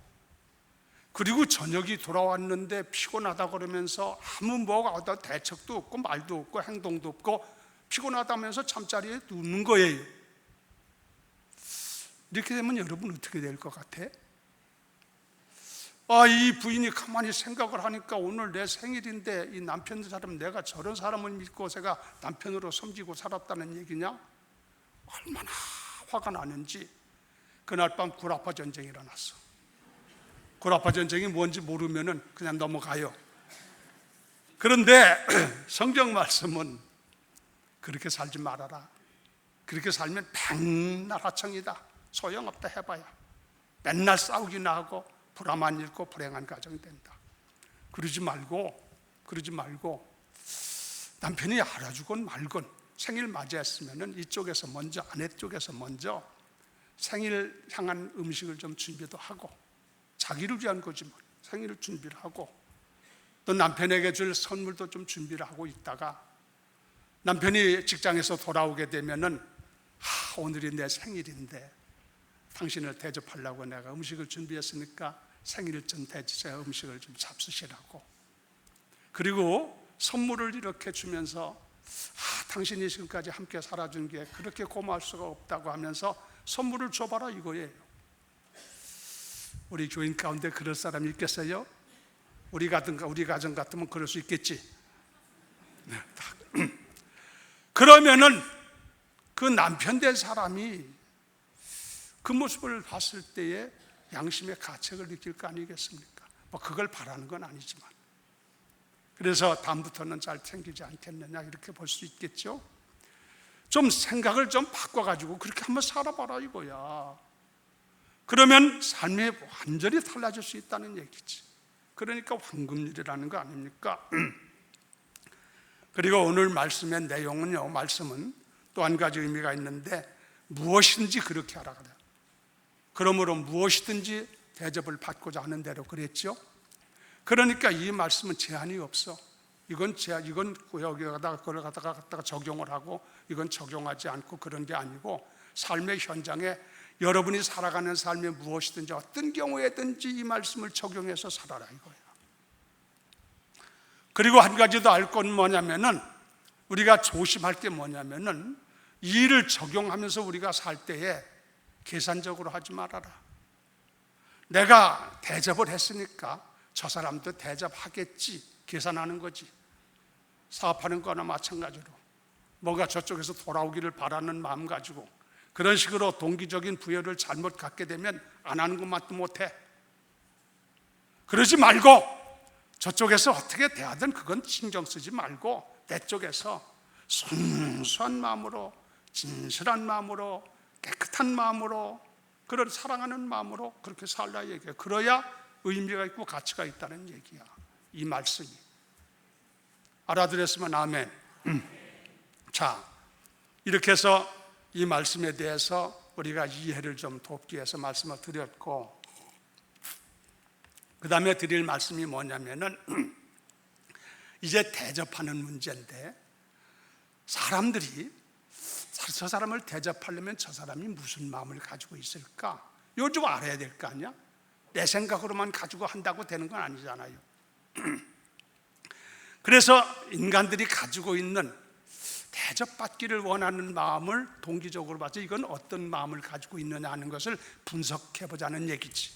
그리고 저녁이 돌아왔는데 피곤하다 그러면서 아무 뭐가 대책도 없고 말도 없고 행동도 없고 피곤하다면서 잠자리에 눕는 거예요. 이렇게 되면 여러분 어떻게 될 것 같아? 이 부인이 가만히 생각을 하니까 오늘 내 생일인데 이 남편 사람, 내가 저런 사람을 믿고 제가 남편으로 섬기고 살았다는 얘기냐? 얼마나 화가 나는지 그날 밤 구라파 전쟁이 일어났어. 구라파 전쟁이 뭔지 모르면은 그냥 넘어가요. 그런데 성경 말씀은 그렇게 살지 말아라. 그렇게 살면 백날 하청이다. 소용없다 해봐야 맨날 싸우기나 하고 불화만 잃고 불행한 가정이 된다. 그러지 말고 남편이 알아주건 말건 생일 맞이했으면은 이쪽에서 먼저, 아내 쪽에서 먼저 생일 향한 음식을 좀 준비도 하고, 자기를 위한 거지만 생일을 준비를 하고, 또 남편에게 줄 선물도 좀 준비를 하고 있다가 남편이 직장에서 돌아오게 되면은 오늘이 내 생일인데 당신을 대접하려고 내가 음식을 준비했으니까 생일 좀 대접해 음식을 좀 잡수시라고. 그리고 선물을 이렇게 주면서 당신이 지금까지 함께 살아준 게 그렇게 고마울 수가 없다고 하면서 선물을 줘봐라, 이거예요. 우리 교인 가운데 그럴 사람이 있겠어요? 우리 가정 같으면 그럴 수 있겠지. 그러면은 그 남편 된 사람이 그 모습을 봤을 때에 양심의 가책을 느낄 거 아니겠습니까? 뭐 그걸 바라는 건 아니지만, 그래서 다음부터는 잘 챙기지 않겠느냐 이렇게 볼 수 있겠죠. 좀 생각을 좀 바꿔가지고 그렇게 한번 살아봐라, 이거야. 그러면 삶이 완전히 달라질 수 있다는 얘기지. 그러니까 황금률이라는 거 아닙니까? 그리고 오늘 말씀의 내용은요, 말씀은 또 한 가지 의미가 있는데, 무엇이든지 그렇게 하라 그래요. 그러므로 무엇이든지 대접을 받고자 하는 대로 그랬죠. 그러니까 이 말씀은 제한이 없어. 이건 여기다가 그걸 갖다가 적용을 하고 이건 적용하지 않고 그런 게 아니고, 삶의 현장에 여러분이 살아가는 삶에 무엇이든지 어떤 경우에든지 이 말씀을 적용해서 살아라, 이거예요. 그리고 한 가지 더 알 건 뭐냐면은, 우리가 조심할 게 뭐냐면은 이 일을 적용하면서 우리가 살 때에 계산적으로 하지 말아라. 내가 대접을 했으니까 저 사람도 대접하겠지 계산하는 거지. 사업하는 거나 마찬가지로 뭔가 저쪽에서 돌아오기를 바라는 마음 가지고 그런 식으로 동기적인 부여를 잘못 갖게 되면 안 하는 것만도 못해. 그러지 말고 저쪽에서 어떻게 대하든 그건 신경 쓰지 말고 내 쪽에서 순수한 마음으로, 진실한 마음으로, 깨끗한 마음으로, 그런 사랑하는 마음으로 그렇게 살라 얘기해요. 그래야 의미가 있고 가치가 있다는 얘기야. 이 말씀이. 알아들었으면 아멘. 자, 이렇게 해서 이 말씀에 대해서 우리가 이해를 좀 돕기 위해서 말씀을 드렸고, 그 다음에 드릴 말씀이 뭐냐면은 이제 대접하는 문제인데, 사람들이 저 사람을 대접하려면 저 사람이 무슨 마음을 가지고 있을까? 이거 좀 알아야 될 거 아니야? 내 생각으로만 가지고 한다고 되는 건 아니잖아요. 그래서 인간들이 가지고 있는 대접받기를 원하는 마음을 동기적으로 봐서 이건 어떤 마음을 가지고 있느냐 하는 것을 분석해 보자는 얘기지.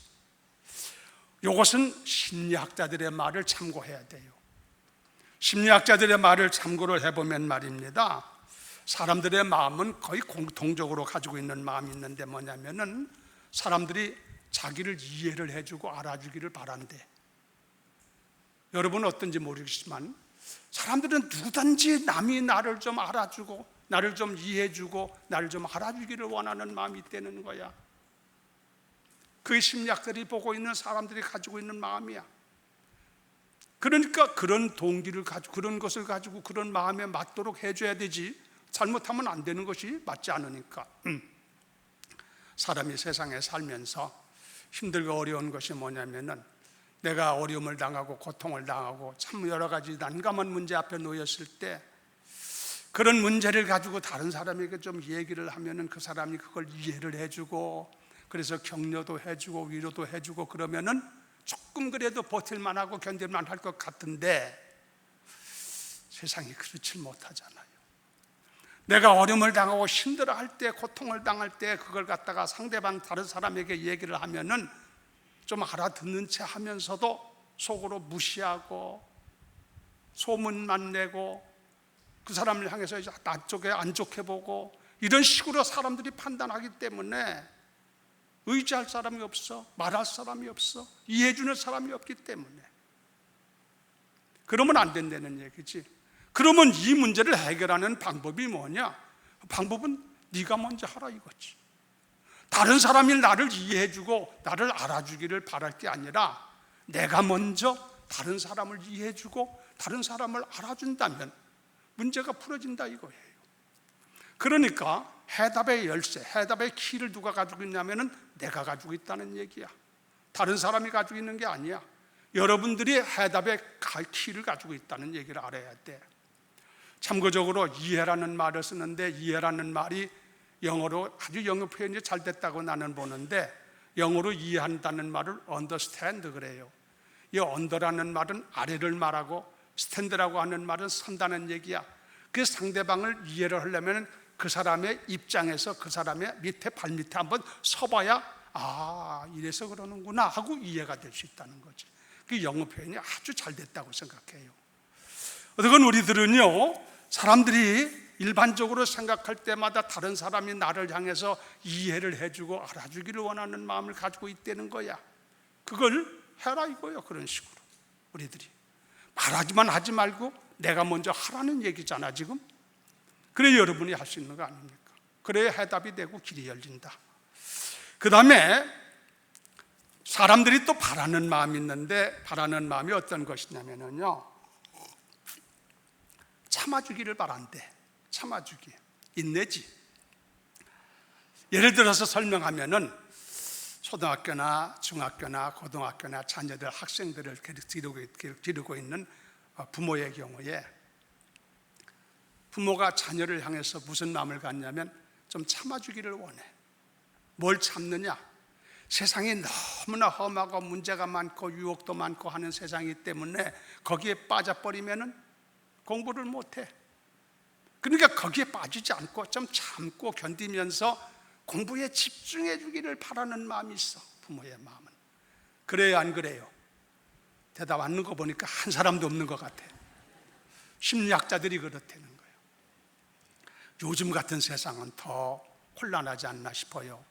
이것은 심리학자들의 말을 참고해야 돼요. 심리학자들의 말을 참고를 해보면 말입니다, 사람들의 마음은 거의 공통적으로 가지고 있는 마음이 있는데 뭐냐면은 사람들이 자기를 이해를 해주고 알아주기를 바란대. 여러분은 어떤지 모르겠지만 사람들은 누구든지 남이 나를 좀 알아주고 나를 좀 이해해주고 나를 좀 알아주기를 원하는 마음이 있다는 거야. 그 심리학들이 보고 있는 사람들이 가지고 있는 마음이야. 그러니까 그런 동기를 가지고 그런 것을 가지고 그런 마음에 맞도록 해줘야 되지, 잘못하면 안 되는 것이 맞지 않으니까. 사람이 세상에 살면서 힘들고 어려운 것이 뭐냐면은 내가 어려움을 당하고 고통을 당하고 참 여러 가지 난감한 문제 앞에 놓였을 때 그런 문제를 가지고 다른 사람에게 좀 얘기를 하면은 그 사람이 그걸 이해를 해주고 그래서 격려도 해주고 위로도 해주고 그러면은 조금 그래도 버틸만 하고 견딜만 할 것 같은데 세상이 그렇지 못하잖아요. 내가 어려움을 당하고 힘들어할 때, 고통을 당할 때 그걸 갖다가 상대방 다른 사람에게 얘기를 하면은 좀 알아듣는 채 하면서도 속으로 무시하고 소문만 내고 그 사람을 향해서 나 쪽에 안 좋게 보고 이런 식으로 사람들이 판단하기 때문에 의지할 사람이 없어, 말할 사람이 없어, 이해해주는 사람이 없기 때문에. 그러면 안 된다는 얘기지. 그러면 이 문제를 해결하는 방법이 뭐냐? 방법은 네가 먼저 하라 이거지. 다른 사람이 나를 이해해주고 나를 알아주기를 바랄 게 아니라 내가 먼저 다른 사람을 이해해주고 다른 사람을 알아준다면 문제가 풀어진다 이거예요. 그러니까 해답의 열쇠, 해답의 키를 누가 가지고 있냐면은 내가 가지고 있다는 얘기야. 다른 사람이 가지고 있는 게 아니야. 여러분들이 해답의 키를 가지고 있다는 얘기를 알아야 돼. 참고적으로 이해라는 말을 쓰는데 이해라는 말이 영어로 아주 영어 표현이 잘 됐다고 나는 보는데 영어로 이해한다는 말을 understand 그래요. 이 under라는 말은 아래를 말하고 stand라고 하는 말은 선다는 얘기야. 그 상대방을 이해를 하려면 그 사람의 입장에서 그 사람의 밑에 발밑에 한번 서봐야 아 이래서 그러는구나 하고 이해가 될 수 있다는 거지. 그 영어 표현이 아주 잘 됐다고 생각해요. 어쨌든 우리들은요, 사람들이 일반적으로 생각할 때마다 다른 사람이 나를 향해서 이해를 해주고 알아주기를 원하는 마음을 가지고 있다는 거야. 그걸 해라 이거예요. 그런 식으로 우리들이 말하지만 하지 말고 내가 먼저 하라는 얘기잖아 지금. 그래 여러분이 할 수 있는 거 아닙니까? 그래야 해답이 되고 길이 열린다. 그 다음에 사람들이 또 바라는 마음이 있는데 바라는 마음이 어떤 것이냐면요, 참아주기를 바란대. 참아주기, 인내지. 예를 들어서 설명하면은 초등학교나 중학교나 고등학교나 자녀들, 학생들을 기르고 있는 부모의 경우에 부모가 자녀를 향해서 무슨 마음을 갖냐면 좀 참아주기를 원해. 뭘 참느냐? 세상이 너무나 험하고 문제가 많고 유혹도 많고 하는 세상이기 때문에 거기에 빠져버리면 공부를 못해. 그러니까 거기에 빠지지 않고 좀 참고 견디면서 공부에 집중해 주기를 바라는 마음이 있어, 부모의 마음은. 그래요, 안 그래요? 대답 안 넣는 거 보니까 한 사람도 없는 것 같아. 심리학자들이 그렇다는 거예요. 요즘 같은 세상은 더 혼란하지 않나 싶어요.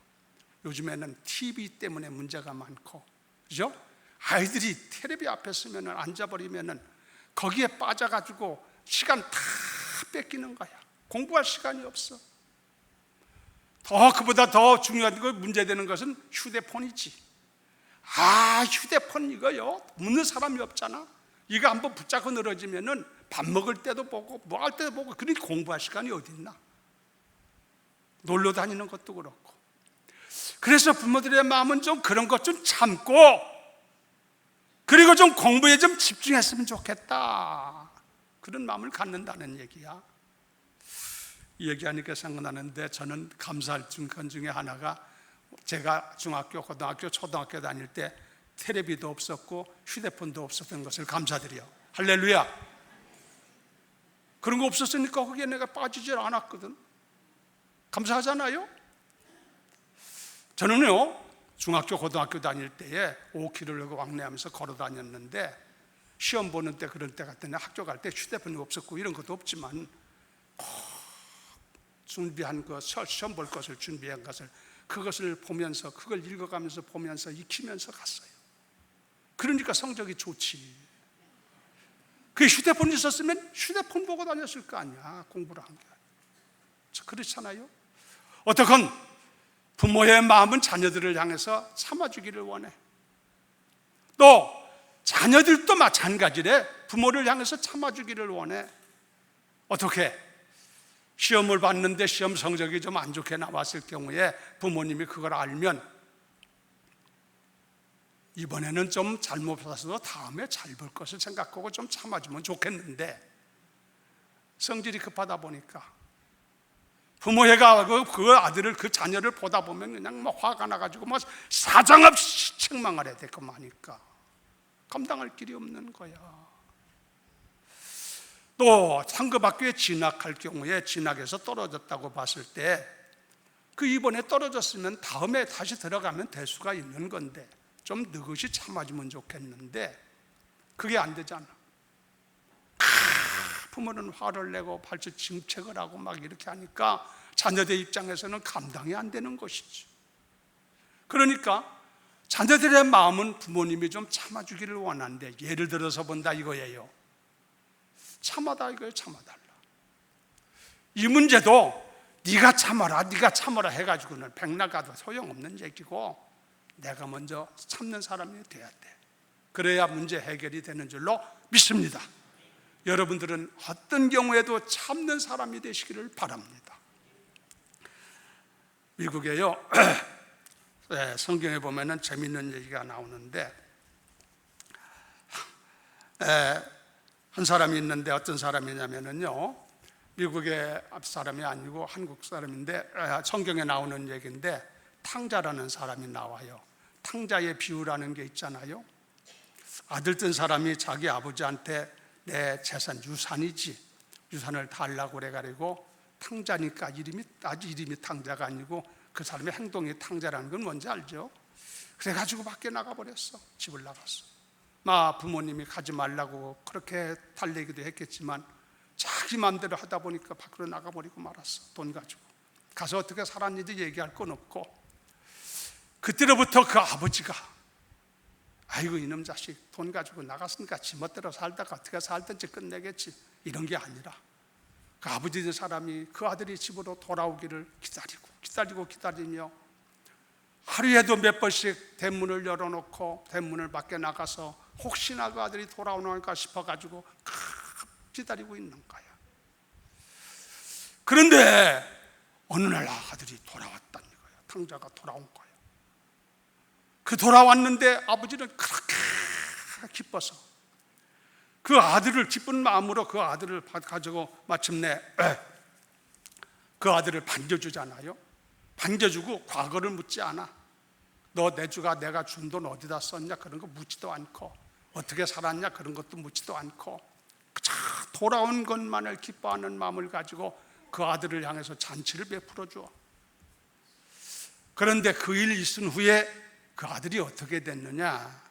요즘에는 TV 때문에 문제가 많고, 그죠? 아이들이 텔레비 앞에 서면 앉아버리면은 거기에 빠져가지고 시간 다 뺏기는 거야. 공부할 시간이 없어. 그보다 더 중요한 거, 문제되는 것은 휴대폰이지. 휴대폰 이거요, 묻는 사람이 없잖아. 이거 한번 붙잡고 늘어지면은 밥 먹을 때도 보고 뭐 할 때도 보고, 그러니까 공부할 시간이 어디 있나. 놀러 다니는 것도 그렇고. 그래서 부모들의 마음은 좀 그런 것 좀 참고, 그리고 좀 공부에 좀 집중했으면 좋겠다, 그런 마음을 갖는다는 얘기야. 이 얘기하니까 생각나는데, 저는 감사할 것 중에 하나가, 제가 중학교, 고등학교, 초등학교 다닐 때 텔레비도 없었고 휴대폰도 없었던 것을 감사드려. 할렐루야. 그런 거 없었으니까 거기에 내가 빠지질 않았거든. 감사하잖아요. 저는요, 중학교, 고등학교 다닐 때에 5km를 왕래하면서 걸어 다녔는데, 시험 보는 때, 그런 때 같은 데 학교 갈 때 휴대폰이 없었고 이런 것도 없지만 준비한 것, 시험 볼 것을 준비한 것을, 그것을 보면서, 그걸 읽어가면서 보면서 익히면서 갔어요. 그러니까 성적이 좋지. 그 휴대폰이 있었으면 휴대폰 보고 다녔을 거 아니야, 공부를 한 게. 그렇잖아요. 어떻건 부모의 마음은 자녀들을 향해서 참아주기를 원해. 또 자녀들도 마찬가지래. 부모를 향해서 참아주기를 원해. 어떻게? 시험을 봤는데 시험 성적이 좀 안 좋게 나왔을 경우에 부모님이 그걸 알면, 이번에는 좀 잘못 봐서 다음에 잘 볼 것을 생각하고 좀 참아주면 좋겠는데, 성질이 급하다 보니까 부모가 그 아들을, 그 자녀를 보다 보면 그냥 뭐 화가 나가지고 뭐 사정없이 책망을 해야 되고 하니까 감당할 길이 없는 거야. 또 상급학교에 진학할 경우에 진학해서 떨어졌다고 봤을 때, 그 이번에 떨어졌으면 다음에 다시 들어가면 될 수가 있는 건데 좀 느긋이 참아주면 좋겠는데 그게 안 되잖아. 부모는 화를 내고 발치 짐책을 하고 막 이렇게 하니까 자녀들 입장에서는 감당이 안 되는 것이지. 그러니까 자녀들의 마음은 부모님이 좀 참아주기를 원하는데, 예를 들어서 본다 이거예요. 참아다 이거예요. 참아달라. 이 문제도 네가 참아라, 네가 참아라 해가지고는 백나가도 소용없는 얘기고, 내가 먼저 참는 사람이 돼야 돼. 그래야 문제 해결이 되는 줄로 믿습니다. 여러분들은 어떤 경우에도 참는 사람이 되시기를 바랍니다. 미국에요, 성경에 보면은 재밌는 얘기가 나오는데, 한 사람이 있는데, 어떤 사람이냐면요, 미국의 사람이 아니고 한국 사람인데, 성경에 나오는 얘기인데, 탕자라는 사람이 나와요. 탕자의 비유라는 게 있잖아요. 아들 뜬 사람이 자기 아버지한테 내 재산, 유산이지, 유산을 달라고 그래가지고, 탕자니까 이름이 탕자가 아니고 그 사람의 행동이 탕자라는 건 뭔지 알죠? 그래가지고 밖에 나가버렸어. 집을 나갔어. 부모님이 가지 말라고 그렇게 달래기도 했겠지만 자기 마음대로 하다 보니까 밖으로 나가버리고 말았어. 돈 가지고 가서 어떻게 살았는지 얘기할 건 없고, 그때로부터 그 아버지가, 아이고 이놈 자식 돈 가지고 나갔으니까 지멋대로 살다가 어떻게 살든지 끝내겠지, 이런 게 아니라 그 아버지 된 사람이 그 아들이 집으로 돌아오기를 기다리며 하루에도 몇 번씩 대문을 열어놓고 대문을 밖에 나가서 혹시나 그 아들이 돌아오는가 싶어가지고 기다리고 있는 거야. 그런데 어느 날 아들이 돌아왔다는 거야. 탕자가 돌아온 거야. 그 돌아왔는데 아버지는 그렇게 기뻐서 그 아들을, 기쁜 마음으로 그 아들을 가지고 마침내 그 아들을 반겨주잖아요. 반겨주고 과거를 묻지 않아. 너 내가 준 돈 어디다 썼냐 그런 거 묻지도 않고, 어떻게 살았냐 그런 것도 묻지도 않고, 돌아온 것만을 기뻐하는 마음을 가지고 그 아들을 향해서 잔치를 베풀어 줘. 그런데 그 일 있은 후에 그 아들이 어떻게 됐느냐?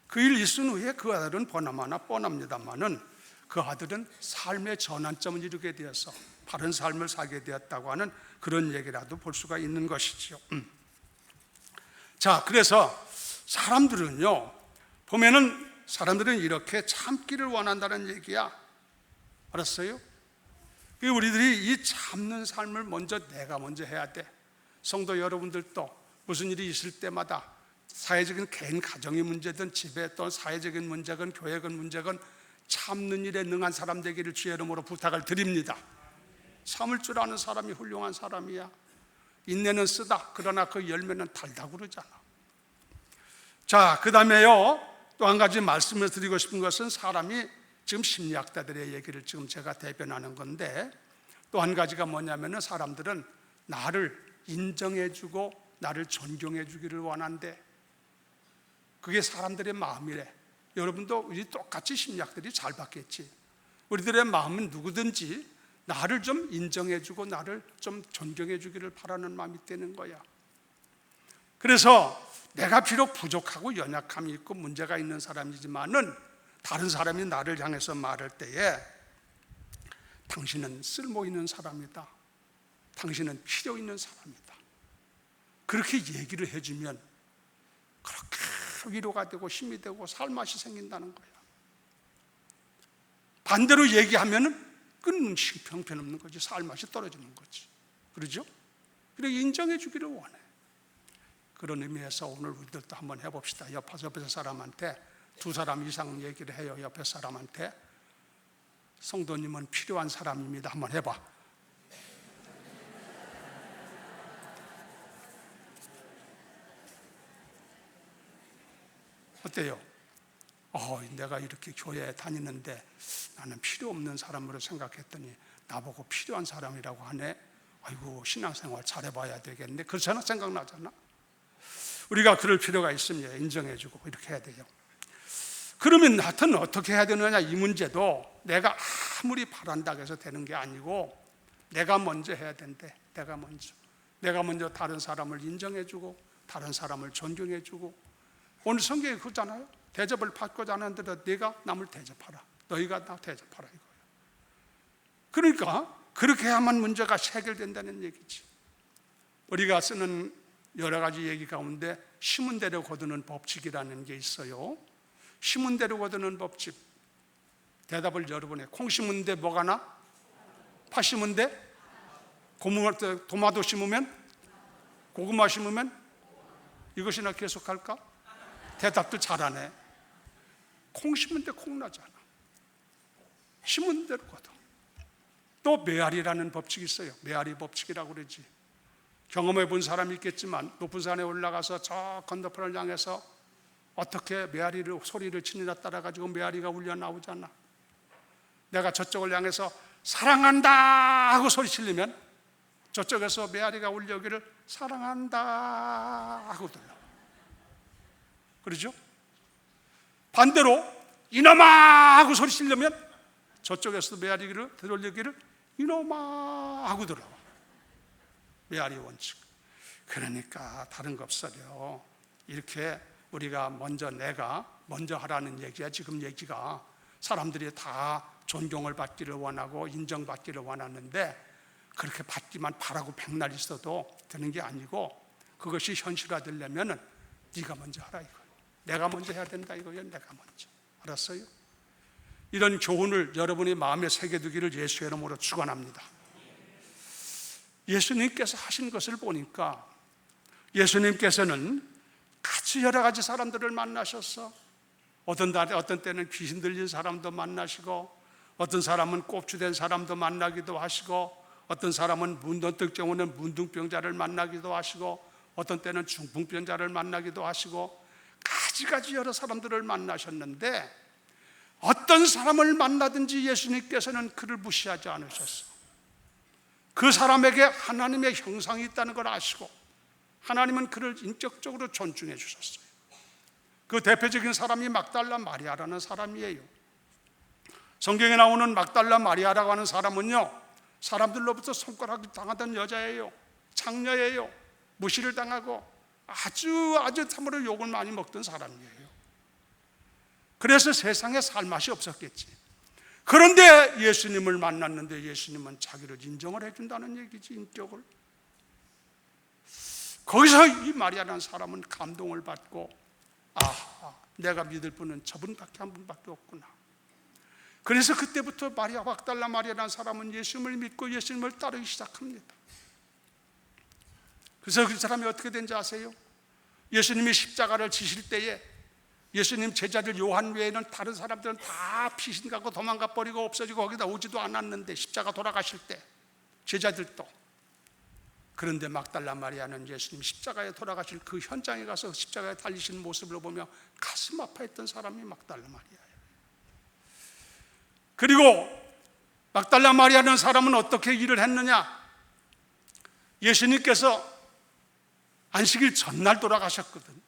그 일 있은 후에 그 아들은 보나마나 뻔합니다만은 그 아들은 삶의 전환점을 이루게 되어서 바른 삶을 살게 되었다고 하는 그런 얘기라도 볼 수가 있는 것이죠. 자, 그래서 사람들은요, 보면은 사람들은 이렇게 참기를 원한다는 얘기야. 알았어요? 우리들이 이 참는 삶을 내가 먼저 해야 돼. 성도 여러분들도 무슨 일이 있을 때마다 사회적인 개인 가정의 문제든 집에 또 사회적인 문제건 교회건 문제건 참는 일에 능한 사람 되기를 주의 이름으로 부탁을 드립니다. 참을 줄 아는 사람이 훌륭한 사람이야. 인내는 쓰다. 그러나 그 열매는 달다 그러잖아. 자, 그 다음에요, 또 한 가지 말씀을 드리고 싶은 것은 사람이 지금 심리학자들의 얘기를 지금 제가 대변하는 건데, 또 한 가지가 뭐냐면은 사람들은 나를 인정해주고 나를 존경해주기를 원한대. 그게 사람들의 마음이래. 여러분도 우리 똑같이 심리학들이 잘 받겠지. 우리들의 마음은 누구든지 나를 좀 인정해주고 나를 좀 존경해주기를 바라는 마음이 되는 거야. 그래서 내가 비록 부족하고 연약함이 있고 문제가 있는 사람이지만은 다른 사람이 나를 향해서 말할 때에 당신은 쓸모 있는 사람이다. 당신은 필요 있는 사람이다. 그렇게 얘기를 해주면 그렇게 위로가 되고 힘이 되고 살맛이 생긴다는 거야. 반대로 얘기하면은 끊는 형편없는 거지. 살맛이 떨어지는 거지. 그러죠? 그래 인정해 주기를 원해. 그런 의미에서 오늘 우리들도 한번 해봅시다. 옆에 사람한테 2사람 이상 얘기를 해요. 옆에 사람한테 성도님은 필요한 사람입니다. 한번 해봐. 어때요? 내가 이렇게 교회에 다니는데 나는 필요 없는 사람으로 생각했더니 나보고 필요한 사람이라고 하네. 아이고, 신앙생활 잘해봐야 되겠네. 그렇잖아. 생각나잖아. 우리가 그럴 필요가 있습니다. 인정해주고 이렇게 해야 돼요. 그러면 하여튼 어떻게 해야 되느냐, 이 문제도 내가 아무리 바란다고 해서 되는 게 아니고 내가 먼저 해야 된대. 내가 먼저 다른 사람을 인정해주고 다른 사람을 존경해주고. 오늘 성경에 그러잖아요. 대접을 받고자 하는데도 네가 남을 대접하라. 너희가 나 대접하라 이거예요. 그러니까 그렇게 해야만 문제가 해결된다는 얘기지. 우리가 쓰는 여러 가지 얘기 가운데 심은 대로 거두는 법칙이라는 게 있어요. 심은 대로 거두는 법칙. 대답을 여러분에. 콩 심은 데 뭐가 나? 파 심은 데? 도마도 심으면? 고구마 심으면? 이것이나 계속할까? 대답도 잘하네. 콩 심은 데 콩 나잖아. 심은 대로 거둬. 또 메아리라는 법칙이 있어요. 메아리 법칙이라고 그러지. 경험해 본 사람이 있겠지만 높은 산에 올라가서 저 건너편을 향해서 어떻게 메아리를 소리를 치느냐 따라가지고 메아리가 울려 나오잖아. 내가 저쪽을 향해서 사랑한다 하고 소리 치려면 저쪽에서 메아리가 울려오기를 사랑한다 하고 들려. 그러죠? 반대로 이놈아 하고 소리 치려면 저쪽에서도 메아리를 들려오기를 이놈아 하고 들어와. 메아리 원칙. 그러니까 다른 거 없어요. 이렇게 우리가 내가 먼저 하라는 얘기야. 지금 얘기가 사람들이 다 존경을 받기를 원하고 인정받기를 원하는데 그렇게 받기만 바라고 백날 있어도 되는 게 아니고 그것이 현실화되려면 네가 먼저 하라 이거예요. 내가 먼저 해야 된다 이거예요. 내가 먼저. 알았어요? 이런 교훈을 여러분의 마음에 새겨두기를 예수의 이름으로 축원합니다. 예수님께서 하신 것을 보니까 예수님께서는 아주 여러 가지 사람들을 만나셨어. 어떤 때는 귀신 들린 사람도 만나시고 어떤 사람은 꼽주된 사람도 만나기도 하시고 어떤 사람은 문둥병 오는 문둥병자를 만나기도 하시고 어떤 때는 중풍병자를 만나기도 하시고 가지가지 여러 사람들을 만나셨는데 어떤 사람을 만나든지 예수님께서는 그를 무시하지 않으셨어. 그 사람에게 하나님의 형상이 있다는 걸 아시고 하나님은 그를 인격적으로 존중해 주셨어요. 그 대표적인 사람이 막달라 마리아라는 사람이에요. 성경에 나오는 막달라 마리아라고 하는 사람은요, 사람들로부터 손가락을 당하던 여자예요. 창녀예요. 무시를 당하고 아주 참으로 욕을 많이 먹던 사람이에요. 그래서 세상에 살 맛이 없었겠지. 그런데 예수님을 만났는데 예수님은 자기를 인정을 해준다는 얘기지, 인격을. 거기서 이 마리아라는 사람은 감동을 받고, 내가 믿을 분은 저분밖에 한 분밖에 없구나. 그래서 그때부터 마리아, 막달라 마리아라는 사람은 예수님을 믿고 예수님을 따르기 시작합니다. 그래서 그 사람이 어떻게 된지 아세요? 예수님이 십자가를 지실 때에 예수님 제자들 요한 외에는 다른 사람들은 다 피신가고 도망가 버리고 없어지고 거기다 오지도 않았는데, 십자가 돌아가실 때 제자들도. 그런데 막달라 마리아는 예수님 십자가에 돌아가실 그 현장에 가서 십자가에 달리신 모습을 보며 가슴 아파했던 사람이 막달라 마리아예요. 그리고 막달라 마리아라는 사람은 어떻게 일을 했느냐? 예수님께서 안식일 전날 돌아가셨거든.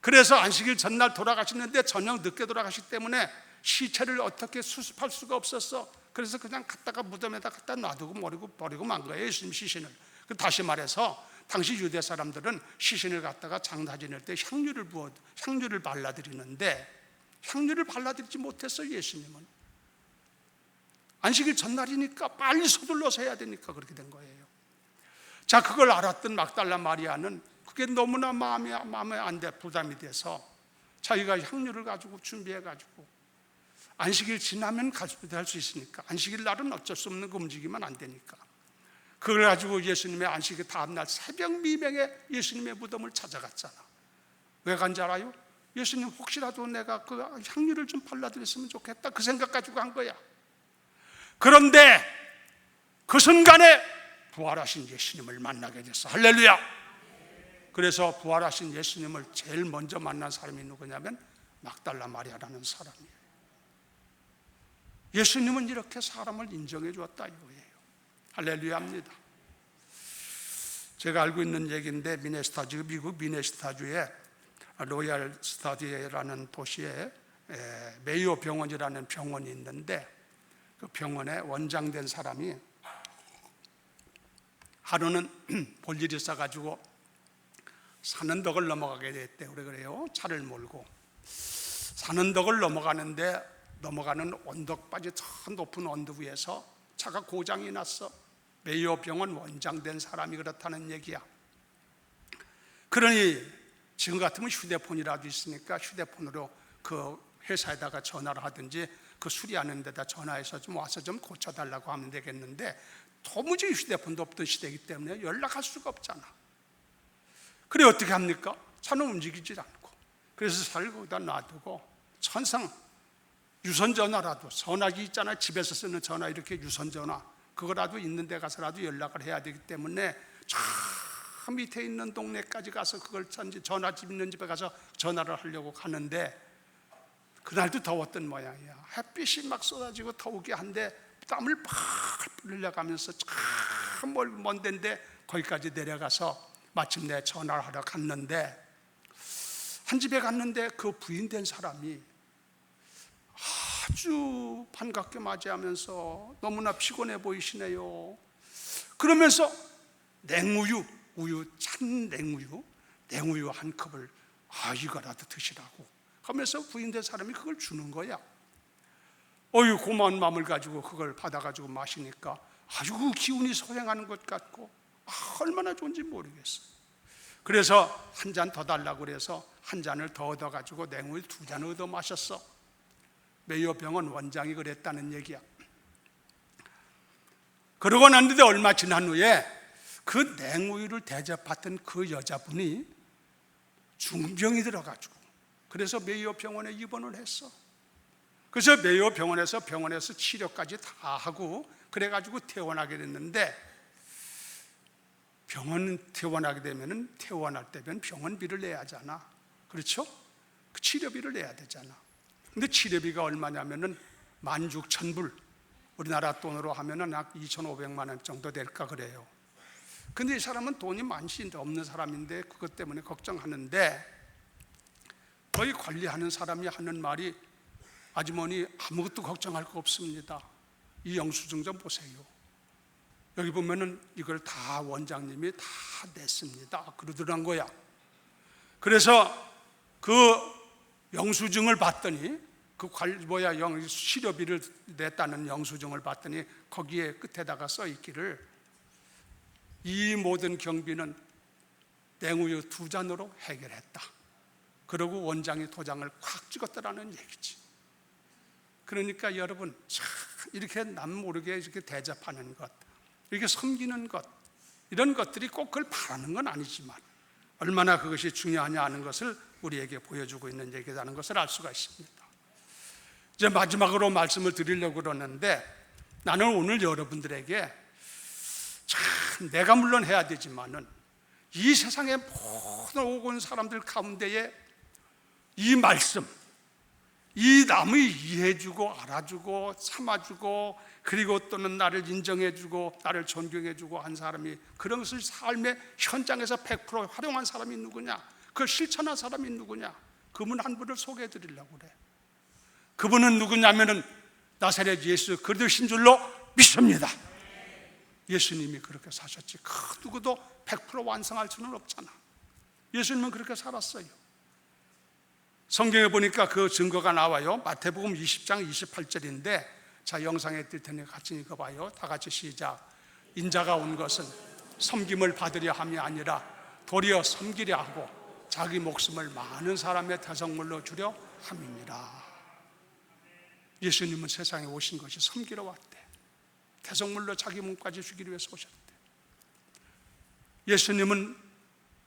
그래서 안식일 전날 돌아가시는데 저녁 늦게 돌아가시기 때문에 시체를 어떻게 수습할 수가 없었어. 그래서 그냥 갖다가 무덤에다 갖다 놔두고 버리고 만 거예요, 예수님 시신을. 다시 말해서 당시 유대 사람들은 시신을 갖다가 장사 지낼 때 향유를 발라드리는데, 향유를 발라드리지 못했어요, 예수님은. 안식일 전날이니까 빨리 서둘러서 해야 되니까 그렇게 된 거예요. 자, 그걸 알았던 막달라 마리아는 그게 너무나 마음에 안 돼, 부담이 돼서 자기가 향유를 가지고 준비해가지고, 안식일 지나면 할 수 있으니까, 안식일 날은 어쩔 수 없는 거 움직이면 안 되니까, 그걸 가지고 예수님의 안식일 다음날 새벽 미명에 예수님의 무덤을 찾아갔잖아. 왜 간지 알아요? 예수님 혹시라도 내가 그 향유를 좀 발라드렸으면 좋겠다, 그 생각 가지고 간 거야. 그런데 그 순간에 부활하신 예수님을 만나게 됐어. 할렐루야. 그래서 부활하신 예수님을 제일 먼저 만난 사람이 누구냐면 막달라 마리아라는 사람이에요. 예수님은 이렇게 사람을 인정해 주었다 이거예요. 할렐루야입니다. 제가 알고 있는 얘기인데, 미국 미네소타주의 로얄 스타디라는 도시에 메이오 병원이라는 병원이 있는데, 그 병원에 원장된 사람이 하루는 볼 일이 있어가지고 산언덕을 넘어가게 됐대요. 그래요. 차를 몰고 산언덕을 넘어가는 언덕바지 저 높은 언덕 위에서 차가 고장이 났어. 메이오 병원 원장된 사람이 그렇다는 얘기야. 그러니 지금 같으면 휴대폰이라도 있으니까 휴대폰으로 그 회사에다가 전화를 하든지 그 수리하는 데다 전화해서 좀 와서 좀 고쳐달라고 하면 되겠는데, 도무지 휴대폰도 없던 시대이기 때문에 연락할 수가 없잖아. 그래 어떻게 합니까? 차는 움직이질 않고. 그래서 차를 거기다 놔두고 천상 유선전화라도, 전화기 있잖아요, 집에서 쓰는 전화, 이렇게 유선전화 그거라도 있는 데 가서라도 연락을 해야 되기 때문에 저 밑에 있는 동네까지 가서 그걸 전화집 있는 집에 가서 전화를 하려고 가는데, 그날도 더웠던 모양이야. 햇빛이 막 쏟아지고 더우게 한데 땀을 팍 흘려가면서 참 먼 데인데 거기까지 내려가서 마침내 전화를 하러 갔는데, 한 집에 갔는데 그 부인된 사람이 아주 반갑게 맞이하면서 너무나 피곤해 보이시네요. 그러면서 찬 냉우유 한 컵을 이거라도 드시라고 하면서 부인된 사람이 그걸 주는 거야. 고마운 마음을 가지고 그걸 받아가지고 마시니까 아주 그 기운이 소생하는 것 같고 얼마나 좋은지 모르겠어. 그래서 한 잔 더 달라고 그래서 한 잔을 더 얻어가지고 냉우유 2잔 얻어 마셨어. 메이오 병원 원장이 그랬다는 얘기야. 그러고 났는데 얼마 지난 후에 그 냉우유를 대접받던 그 여자분이 중병이 들어가지고, 그래서 메이오 병원에 입원을 했어. 그래서 메이오 병원에서 치료까지 다 하고 그래가지고 퇴원하게 됐는데, 병원 퇴원하게 되면은 퇴원할 때면 병원비를 내야 하잖아. 그렇죠? 그 치료비를 내야 되잖아. 근데 치료비가 얼마냐면은 16,000불, 우리나라 돈으로 하면은 약 2,500만 원 정도 될까 그래요. 근데 이 사람은 돈이 많이 없는 사람인데 그것 때문에 걱정하는데, 거기 관리하는 사람이 하는 말이 아주머니 아무것도 걱정할 거 없습니다. 이 영수증 좀 보세요. 여기 보면은 이걸 다 원장님이 다 냈습니다. 그러더란 거야. 그래서 그 영수증을 봤더니 실효비를 냈다는 영수증을 봤더니 거기에 끝에다가 써 있기를 이 모든 경비는 냉우유 2잔으로 해결했다. 그러고 원장이 도장을 콱 찍었더라는 얘기지. 그러니까 여러분, 참 이렇게 남 모르게 이렇게 대접하는 것, 이렇게 섬기는 것, 이런 것들이 꼭 그걸 바라는 건 아니지만 얼마나 그것이 중요하냐 하는 것을 우리에게 보여주고 있는 얘기라는 것을 알 수가 있습니다. 이제 마지막으로 말씀을 드리려고 그러는데, 나는 오늘 여러분들에게 참 내가 물론 해야 되지만은 이 세상의 모든 오건 사람들 가운데에 이 말씀, 이 남의 이해해주고 알아주고 참아주고 그리고 또는 나를 인정해주고 나를 존경해주고 한 사람이 그런 것을 삶의 현장에서 100% 활용한 사람이 누구냐, 그걸 실천한 사람이 누구냐, 그분 한 분을 소개해 드리려고 그래. 그분은 누구냐면은 나사렛 예수 그리스도신 줄로 믿습니다. 예수님이 그렇게 사셨지 그 누구도 100% 완성할 수는 없잖아. 예수님은 그렇게 살았어요. 성경에 보니까 그 증거가 나와요. 마태복음 20장 28절인데 자, 영상에 뜰 테니 같이 읽어봐요. 다 같이 시작. 인자가 온 것은 섬김을 받으려 함이 아니라 도리어 섬기려 하고 자기 목숨을 많은 사람의 대성물로 주려 함이니라. 예수님은 세상에 오신 것이 섬기러 왔대. 대성물로 자기 몸까지 주기를 위해서 오셨대. 예수님은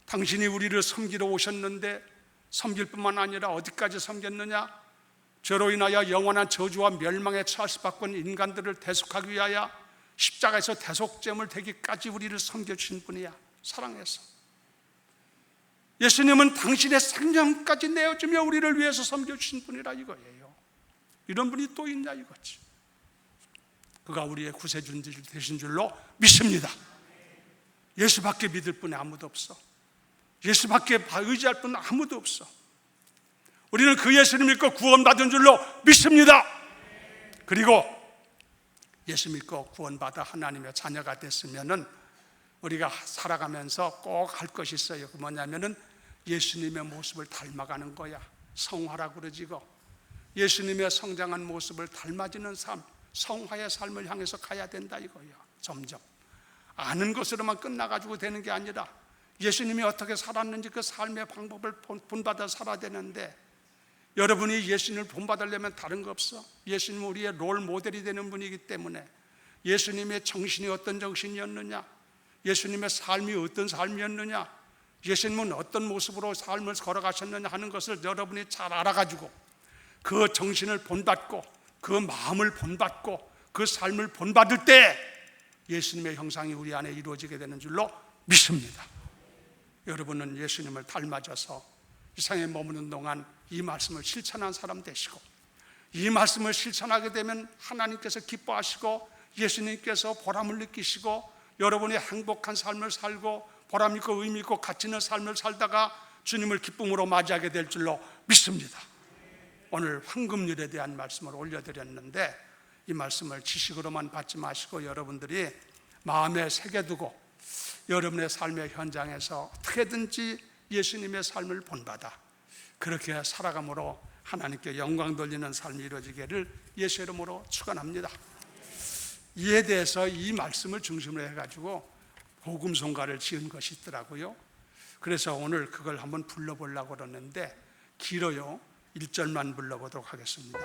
당신이 우리를 섬기러 오셨는데 섬길 뿐만 아니라 어디까지 섬겼느냐? 죄로 인하여 영원한 저주와 멸망에 처할 수밖에 없는 인간들을 대속하기 위하여 십자가에서 대속제물 되기까지 우리를 섬겨주신 분이야. 사랑해서. 예수님은 당신의 생명까지 내어주며 우리를 위해서 섬겨주신 분이라 이거예요. 이런 분이 또 있냐 이거지. 그가 우리의 구세주 되신 줄로 믿습니다. 예수밖에 믿을 분이 아무도 없어. 예수밖에 의지할 분은 아무도 없어. 우리는 그 예수를 믿고 구원받은 줄로 믿습니다. 그리고 예수 믿고 구원받아 하나님의 자녀가 됐으면은 우리가 살아가면서 꼭 할 것이 있어요. 그 뭐냐면은 예수님의 모습을 닮아가는 거야. 성화라고 그러지. 예수님의 성장한 모습을 닮아지는 삶, 성화의 삶을 향해서 가야 된다 이거야. 점점 아는 것으로만 끝나가지고 되는 게 아니라 예수님이 어떻게 살았는지 그 삶의 방법을 본받아 살아야 되는데, 여러분이 예수님을 본받으려면 다른 거 없어. 예수님은 우리의 롤 모델이 되는 분이기 때문에 예수님의 정신이 어떤 정신이었느냐, 예수님의 삶이 어떤 삶이었느냐, 예수님은 어떤 모습으로 삶을 걸어가셨느냐 하는 것을 여러분이 잘 알아가지고 그 정신을 본받고 그 마음을 본받고 그 삶을 본받을 때 예수님의 형상이 우리 안에 이루어지게 되는 줄로 믿습니다. 여러분은 예수님을 닮아져서 이 세상에 머무는 동안 이 말씀을 실천한 사람 되시고, 이 말씀을 실천하게 되면 하나님께서 기뻐하시고 예수님께서 보람을 느끼시고 여러분이 행복한 삶을 살고 보람 있고 의미 있고 가치 있는 삶을 살다가 주님을 기쁨으로 맞이하게 될 줄로 믿습니다. 오늘 황금률에 대한 말씀을 올려드렸는데 이 말씀을 지식으로만 받지 마시고 여러분들이 마음에 새겨두고 여러분의 삶의 현장에서 어떻게든지 예수님의 삶을 본받아 그렇게 살아감으로 하나님께 영광 돌리는 삶이 이루어지기를 예수 이름으로 축원합니다. 이에 대해서 이 말씀을 중심으로 해가지고 복음송가를 지은 것이 있더라고요. 그래서 오늘 그걸 한번 불러보려고 그러는데 길어요. 1절만 불러보도록 하겠습니다.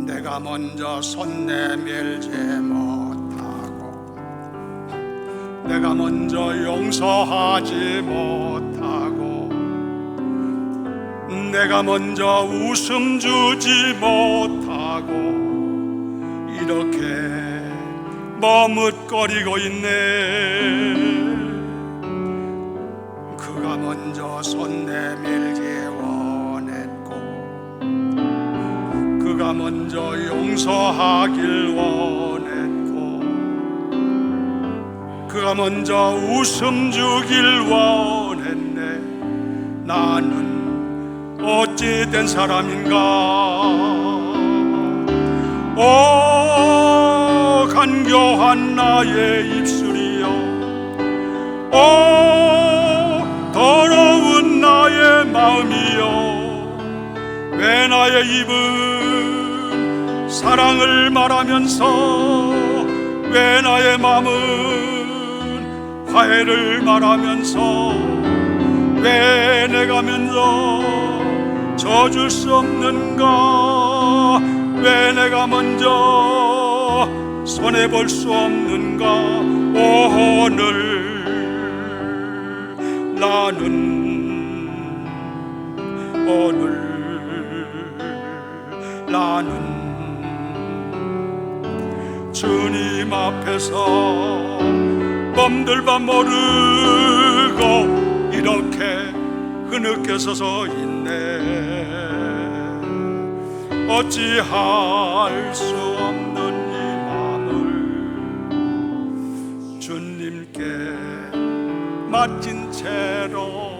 내가 먼저 손 내밀지 못하고 내가 먼저 용서하지 못하고 내가 먼저 웃음 주지 못하고 이렇게 머뭇거리고 있네. 그가 먼저 손 내밀기 원했고 그가 먼저 용서하길 원했고 그가 먼저 웃음 주길 원했네. 나는 어찌 된 사람인가. 오 간교한 나의 입술이여, 오 더러운 나의 마음이여, 왜 나의 입은 사랑을 말하면서, 왜 나의 마음은 화해를 말하면서, 왜 내가 먼저 져줄 수 없는가, 왜 내가 먼저 손해볼 수 없는가. 오늘 나는 주님 앞에서 몸둘 바 모르고 이렇게 흐느껴 서서 있네. 어찌할 수 없는 이 마음을 주님께 맡긴 채로.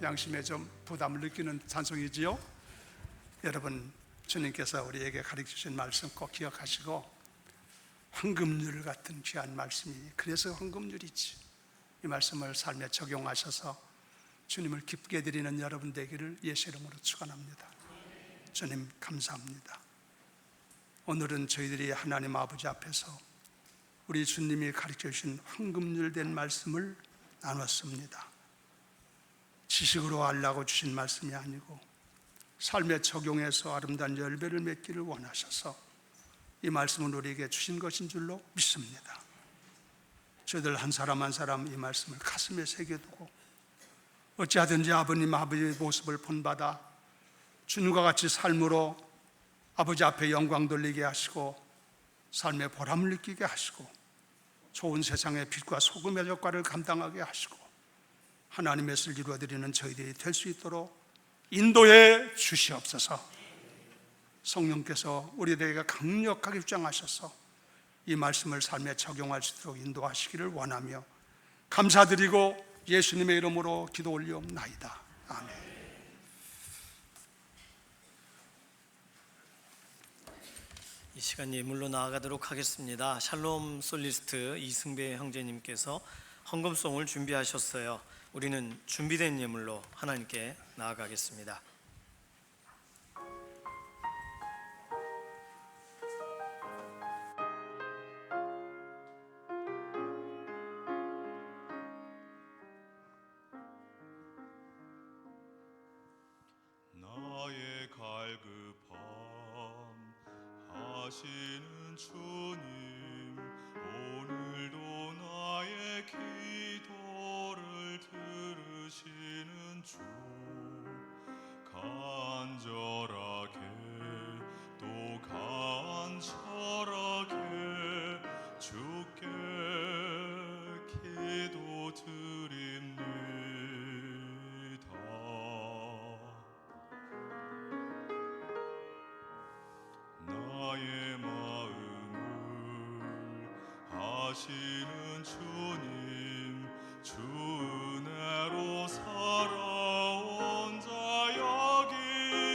양심에 좀 부담을 느끼는 찬송이지요. 여러분, 주님께서 우리에게 가르쳐주신 말씀 꼭 기억하시고, 황금률 같은 귀한 말씀이 그래서 황금률이지, 이 말씀을 삶에 적용하셔서 주님을 기쁘게 드리는 여러분 되기를 예수 이름으로 축원합니다. 주님 감사합니다. 오늘은 저희들이 하나님 아버지 앞에서 우리 주님이 가르쳐주신 황금률 된 말씀을 나눴습니다. 지식으로 알라고 주신 말씀이 아니고 삶에 적용해서 아름다운 열매를 맺기를 원하셔서 이 말씀을 우리에게 주신 것인 줄로 믿습니다. 저희들 한 사람 한 사람 이 말씀을 가슴에 새겨두고 어찌하든지 아버지의 모습을 본받아 주님과 같이 삶으로 아버지 앞에 영광 돌리게 하시고 삶의 보람을 느끼게 하시고 좋은 세상의 빛과 소금의 역할을 감당하게 하시고 하나님의 뜻을 이루어드리는 저희들이 될 수 있도록 인도해 주시옵소서. 성령께서 우리들에게 강력하게 주장하셔서 이 말씀을 삶에 적용할 수 있도록 인도하시기를 원하며 감사드리고 예수님의 이름으로 기도 올리옵나이다. 아멘. 이 시간 예물로 나아가도록 하겠습니다. 샬롬 솔리스트 이승배 형제님께서 헌금송을 준비하셨어요. 우리는 준비된 예물로 하나님께 나아가겠습니다. 나의 갈급함 하시는 주님, 오늘도 나의 기도를 들으시는 주, 간절하게 또 간절하게 주께 기도 드립니다. 나의 마음을 아시는 주님, 주 은혜로 살아온 자 여기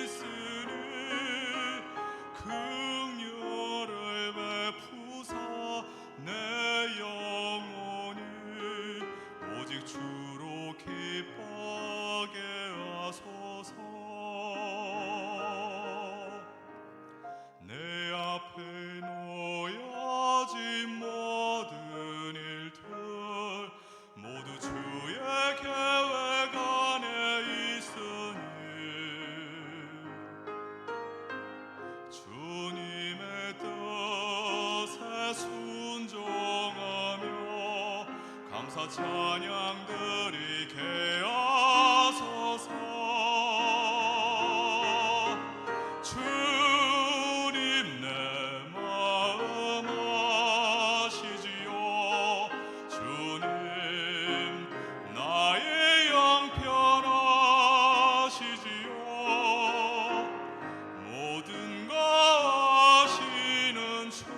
있으니 긍휼을 베푸사 내 영혼이 오직 주로 기뻐하게 하소서. 내 앞에 놓여진 모든 일들 모두 주의 계획 안에 있으니 주님의 뜻에 순종하며 감사 찬양 드리게 하소서. 주님 내 마음 아시지요. 주님 나의 양편 아시지요. 모든 것 아시는 주님,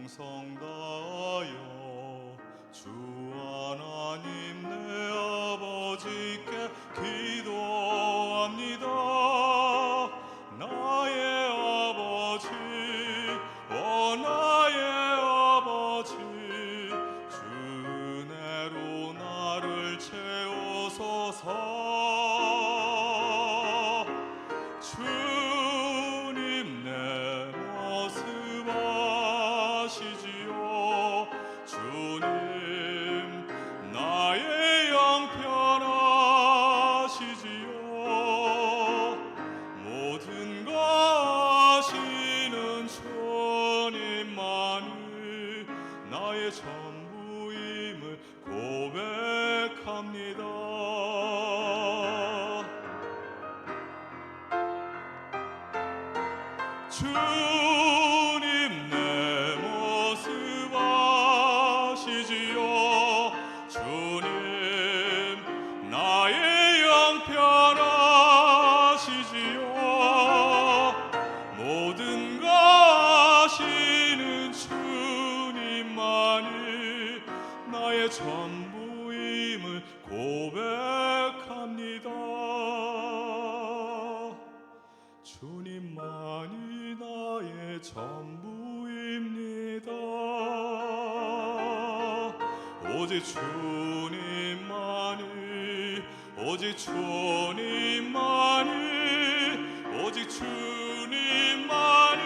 정성 다하여 주 하나님 내 아버지께 기도합니다. 나의 아버지, 나의 아버지, 주 은혜로 나를 채우소서. 주님 내 모습 아시지요. 주님 나의 양편하시지요. 모든 거 아시는 주님만이 나의 전부임을 고백합니다. 주님 내 모습 아시지요. 주님 나의 양편하시지요. 모든 거 아시는 주님만이 나의 전부임을 고백합니다. 주님만이 나의 전부입니다. 오직 주님만이, 오직 주님만이, 오직 주님만이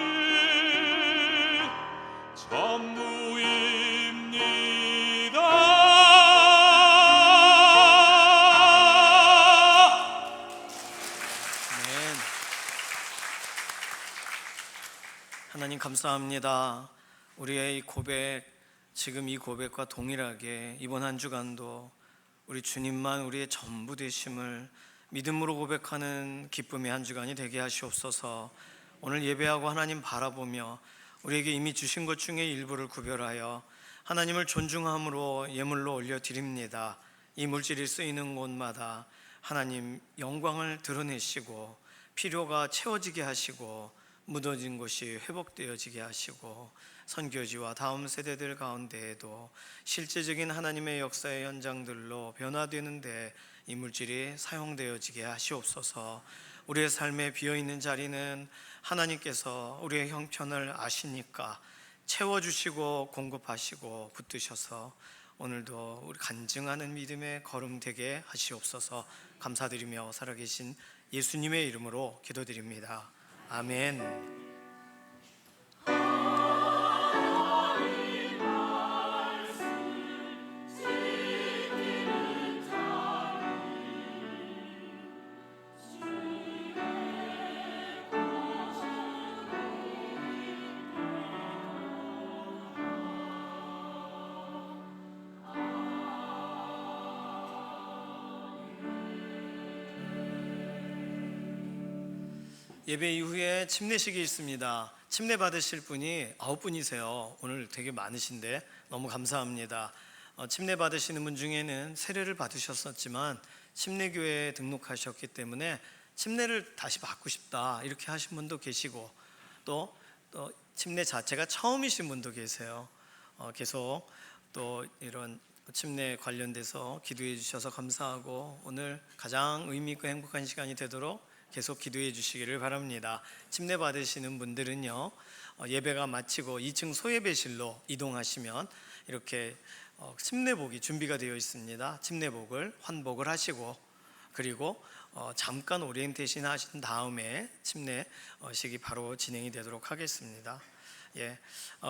전부입니다. 아멘. 하나님 감사합니다. 우리의 이 고백, 지금 이 고백과 동일하게 이번 한 주간도 우리 주님만 우리의 전부 되심을 믿음으로 고백하는 기쁨의 한 주간이 되게 하시옵소서. 오늘 예배하고 하나님 바라보며 우리에게 이미 주신 것 중에 일부를 구별하여 하나님을 존중함으로 예물로 올려드립니다. 이 물질이 쓰이는 곳마다 하나님 영광을 드러내시고 필요가 채워지게 하시고 묻어진 것이 회복되어지게 하시고 선교지와 다음 세대들 가운데에도 실제적인 하나님의 역사의 현장들로 변화되는데 이 물질이 사용되어지게 하시옵소서. 우리의 삶에 비어있는 자리는 하나님께서 우리의 형편을 아시니까 채워주시고 공급하시고 붙드셔서 오늘도 우리 간증하는 믿음의 걸음 되게 하시옵소서. 감사드리며 살아계신 예수님의 이름으로 기도드립니다. 아멘. 예배 이후에 침례식이 있습니다. 침례 받으실 분이 9분이세요. 오늘 되게 많으신데 너무 감사합니다. 침례 받으시는 분 중에는 세례를 받으셨었지만 침례교회에 등록하셨기 때문에 침례를 다시 받고 싶다 이렇게 하신 분도 계시고 또 침례 자체가 처음이신 분도 계세요. 계속 또 이런 침례 관련돼서 기도해 주셔서 감사하고 오늘 가장 의미 있고 행복한 시간이 되도록 계속 기도해 주시기를 바랍니다. 침례 받으시는 분들은요, 예배가 마치고 2층 소예배실로 이동하시면 이렇게 침례복이 준비가 되어 있습니다. 침례복을 환복을 하시고 그리고 잠깐 오리엔테이션 하신 다음에 침례식이 바로 진행이 되도록 하겠습니다.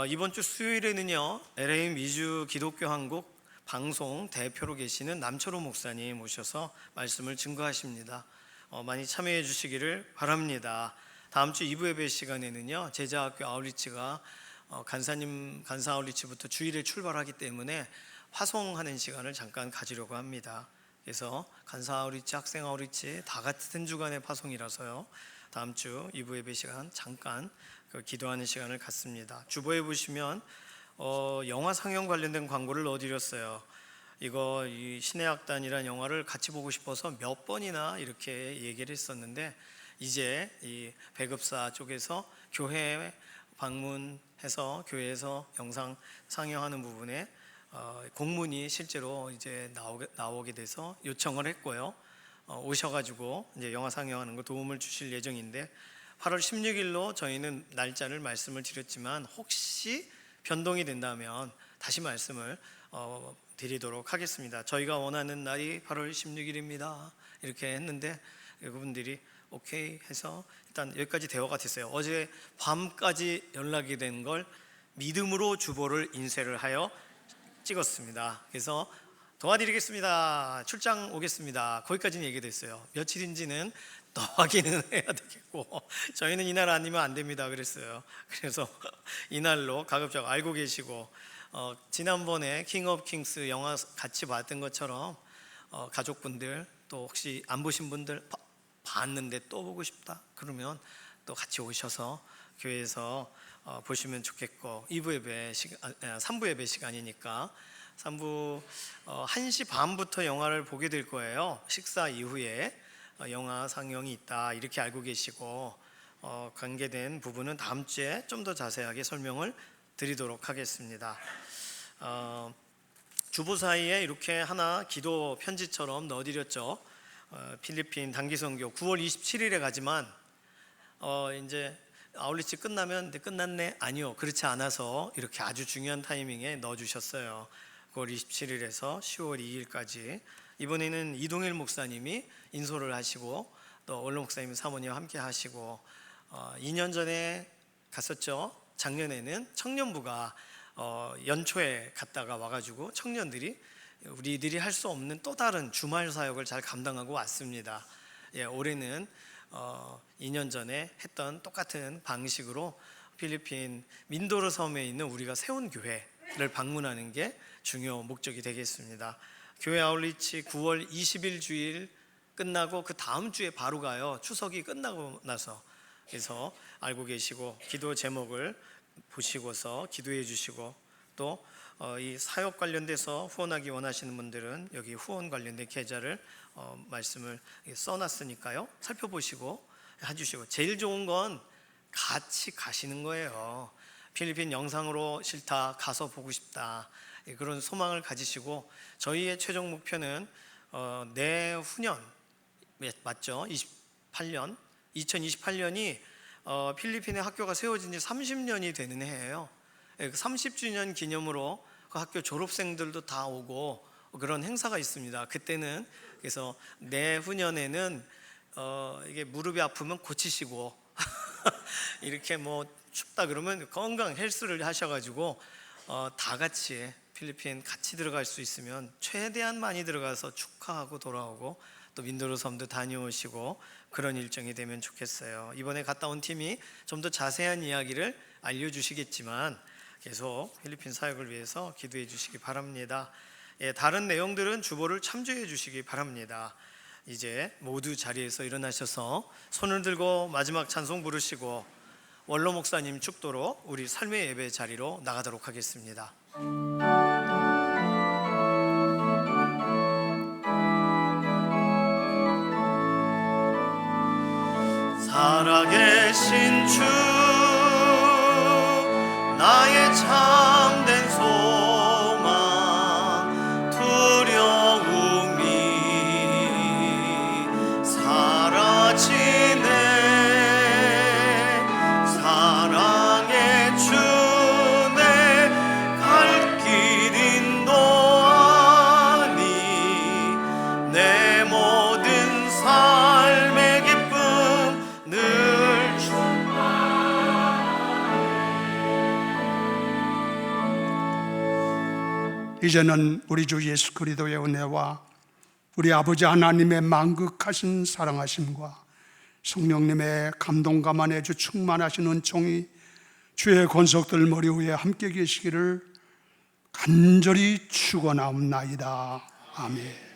이번 주 수요일에는요, LA 미주 기독교 한국 방송 대표로 계시는 남철호 목사님 모셔서 말씀을 증거하십니다. 많이 참여해 주시기를 바랍니다. 다음 주 2부 예배 시간에는요, 제자학교 아웃리치가 간사 아웃리치부터 주일에 출발하기 때문에 화송하는 시간을 잠깐 가지려고 합니다. 그래서 간사 아웃리치, 학생 아웃리치 다 같은 주간의 파송이라서요, 다음 주 2부 예배 시간 잠깐 기도하는 시간을 갖습니다. 주보에 보시면 영화 상영 관련된 광고를 넣어드렸어요. 이거 이 신의 악단이라는 영화를 같이 보고 싶어서 몇 번이나 이렇게 얘기를 했었는데 이제 이 배급사 쪽에서 교회 방문해서 교회에서 영상 상영하는 부분에 공문이 실제로 이제 나오게 돼서 요청을 했고요. 오셔가지고 이제 영화 상영하는 거 도움을 주실 예정인데 8월 16일로 저희는 날짜를 말씀을 드렸지만 혹시 변동이 된다면 다시 말씀을 드리도록 하겠습니다. 저희가 원하는 날이 8월 16일입니다. 이렇게 했는데 그분들이 오케이 해서 일단 여기까지 대화가 됐어요. 어제 밤까지 연락이 된 걸 믿음으로 주보를 인쇄를 하여 찍었습니다. 그래서 도와드리겠습니다. 출장 오겠습니다. 거기까지는 얘기됐어요. 며칠인지는 더 확인은 해야 되겠고 저희는 이날 아니면 안 됩니다 그랬어요. 그래서 이날로 가급적 알고 계시고 지난번에 킹 오브 킹스 영화 같이 봤던 것처럼 가족분들 또 혹시 안 보신 분들 봤는데 또 보고 싶다 그러면 또 같이 오셔서 교회에서 보시면 좋겠고 3부 예배 시간이니까 3부 1시 반부터 영화를 보게 될 거예요. 식사 이후에 영화 상영이 있다 이렇게 알고 계시고 관계된 부분은 다음 주에 좀 더 자세하게 설명을 드리도록 하겠습니다. 주보 사이에 이렇게 하나 기도 편지처럼 넣어드렸죠. 필리핀 단기 선교 9월 27일에 가지만 이제 아울리치 끝나면 끝났네? 아니요, 그렇지 않아서 이렇게 아주 중요한 타이밍에 넣어주셨어요. 9월 27일에서 10월 2일까지 이번에는 이동일 목사님이 인솔을 하시고 또 원로 목사님 사모님과 함께 하시고 2년 전에 갔었죠. 작년에는 청년부가 연초에 갔다가 와가지고 청년들이 우리들이 할 수 없는 또 다른 주말 사역을 잘 감당하고 왔습니다. 올해는 2년 전에 했던 똑같은 방식으로 필리핀 민도르 섬에 있는 우리가 세운 교회를 방문하는 게 중요 목적이 되겠습니다. 교회 아울리치 9월 20일 주일 끝나고 그 다음 주에 바로 가요. 추석이 끝나고 나서. 그래서 알고 계시고 기도 제목을 보시고서 기도해 주시고 또 이 사역 관련돼서 후원하기 원하시는 분들은 여기 후원 관련된 계좌를 말씀을 써놨으니까요. 살펴보시고 해주시고 제일 좋은 건 같이 가시는 거예요. 필리핀 영상으로 싫다 가서 보고 싶다 그런 소망을 가지시고 저희의 최종 목표는 내후년 맞죠? 2028년이 필리핀의 학교가 세워진 지 30년이 되는 해예요. 30주년 기념으로 그 학교 졸업생들도 다 오고 그런 행사가 있습니다. 그때는 그래서 내후년에는 이게 무릎이 아프면 고치시고 이렇게 뭐 춥다 그러면 건강 헬스를 하셔가지고 다 같이 필리핀 같이 들어갈 수 있으면 최대한 많이 들어가서 축하하고 돌아오고 또 민도르 섬도 다녀오시고 그런 일정이 되면 좋겠어요. 이번에 갔다 온 팀이 좀 더 자세한 이야기를 알려주시겠지만 계속 필리핀 사역을 위해서 기도해 주시기 바랍니다. 다른 내용들은 주보를 참조해 주시기 바랍니다. 이제 모두 자리에서 일어나셔서 손을 들고 마지막 찬송 부르시고 원로 목사님 축도로 우리 삶의 예배 자리로 나가도록 하겠습니다. 살아계신 주 나의 참된 소망 두려움이 사라지네 사랑의 주 내 갈 길 인도하니 내 모든 삶의 기쁨 늘 이제는 우리 주 예수 그리스도의 은혜와 우리 아버지 하나님의 만극하신 사랑하심과 성령님의 감동 감안해 주 충만하신 은총이 주의 권속들 머리 위에 함께 계시기를 간절히 축원하옵나이다. 아멘.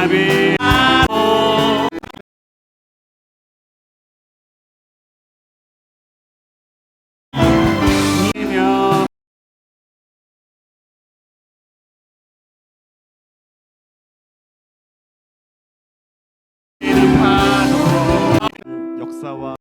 나비하고 이며 파도 역사와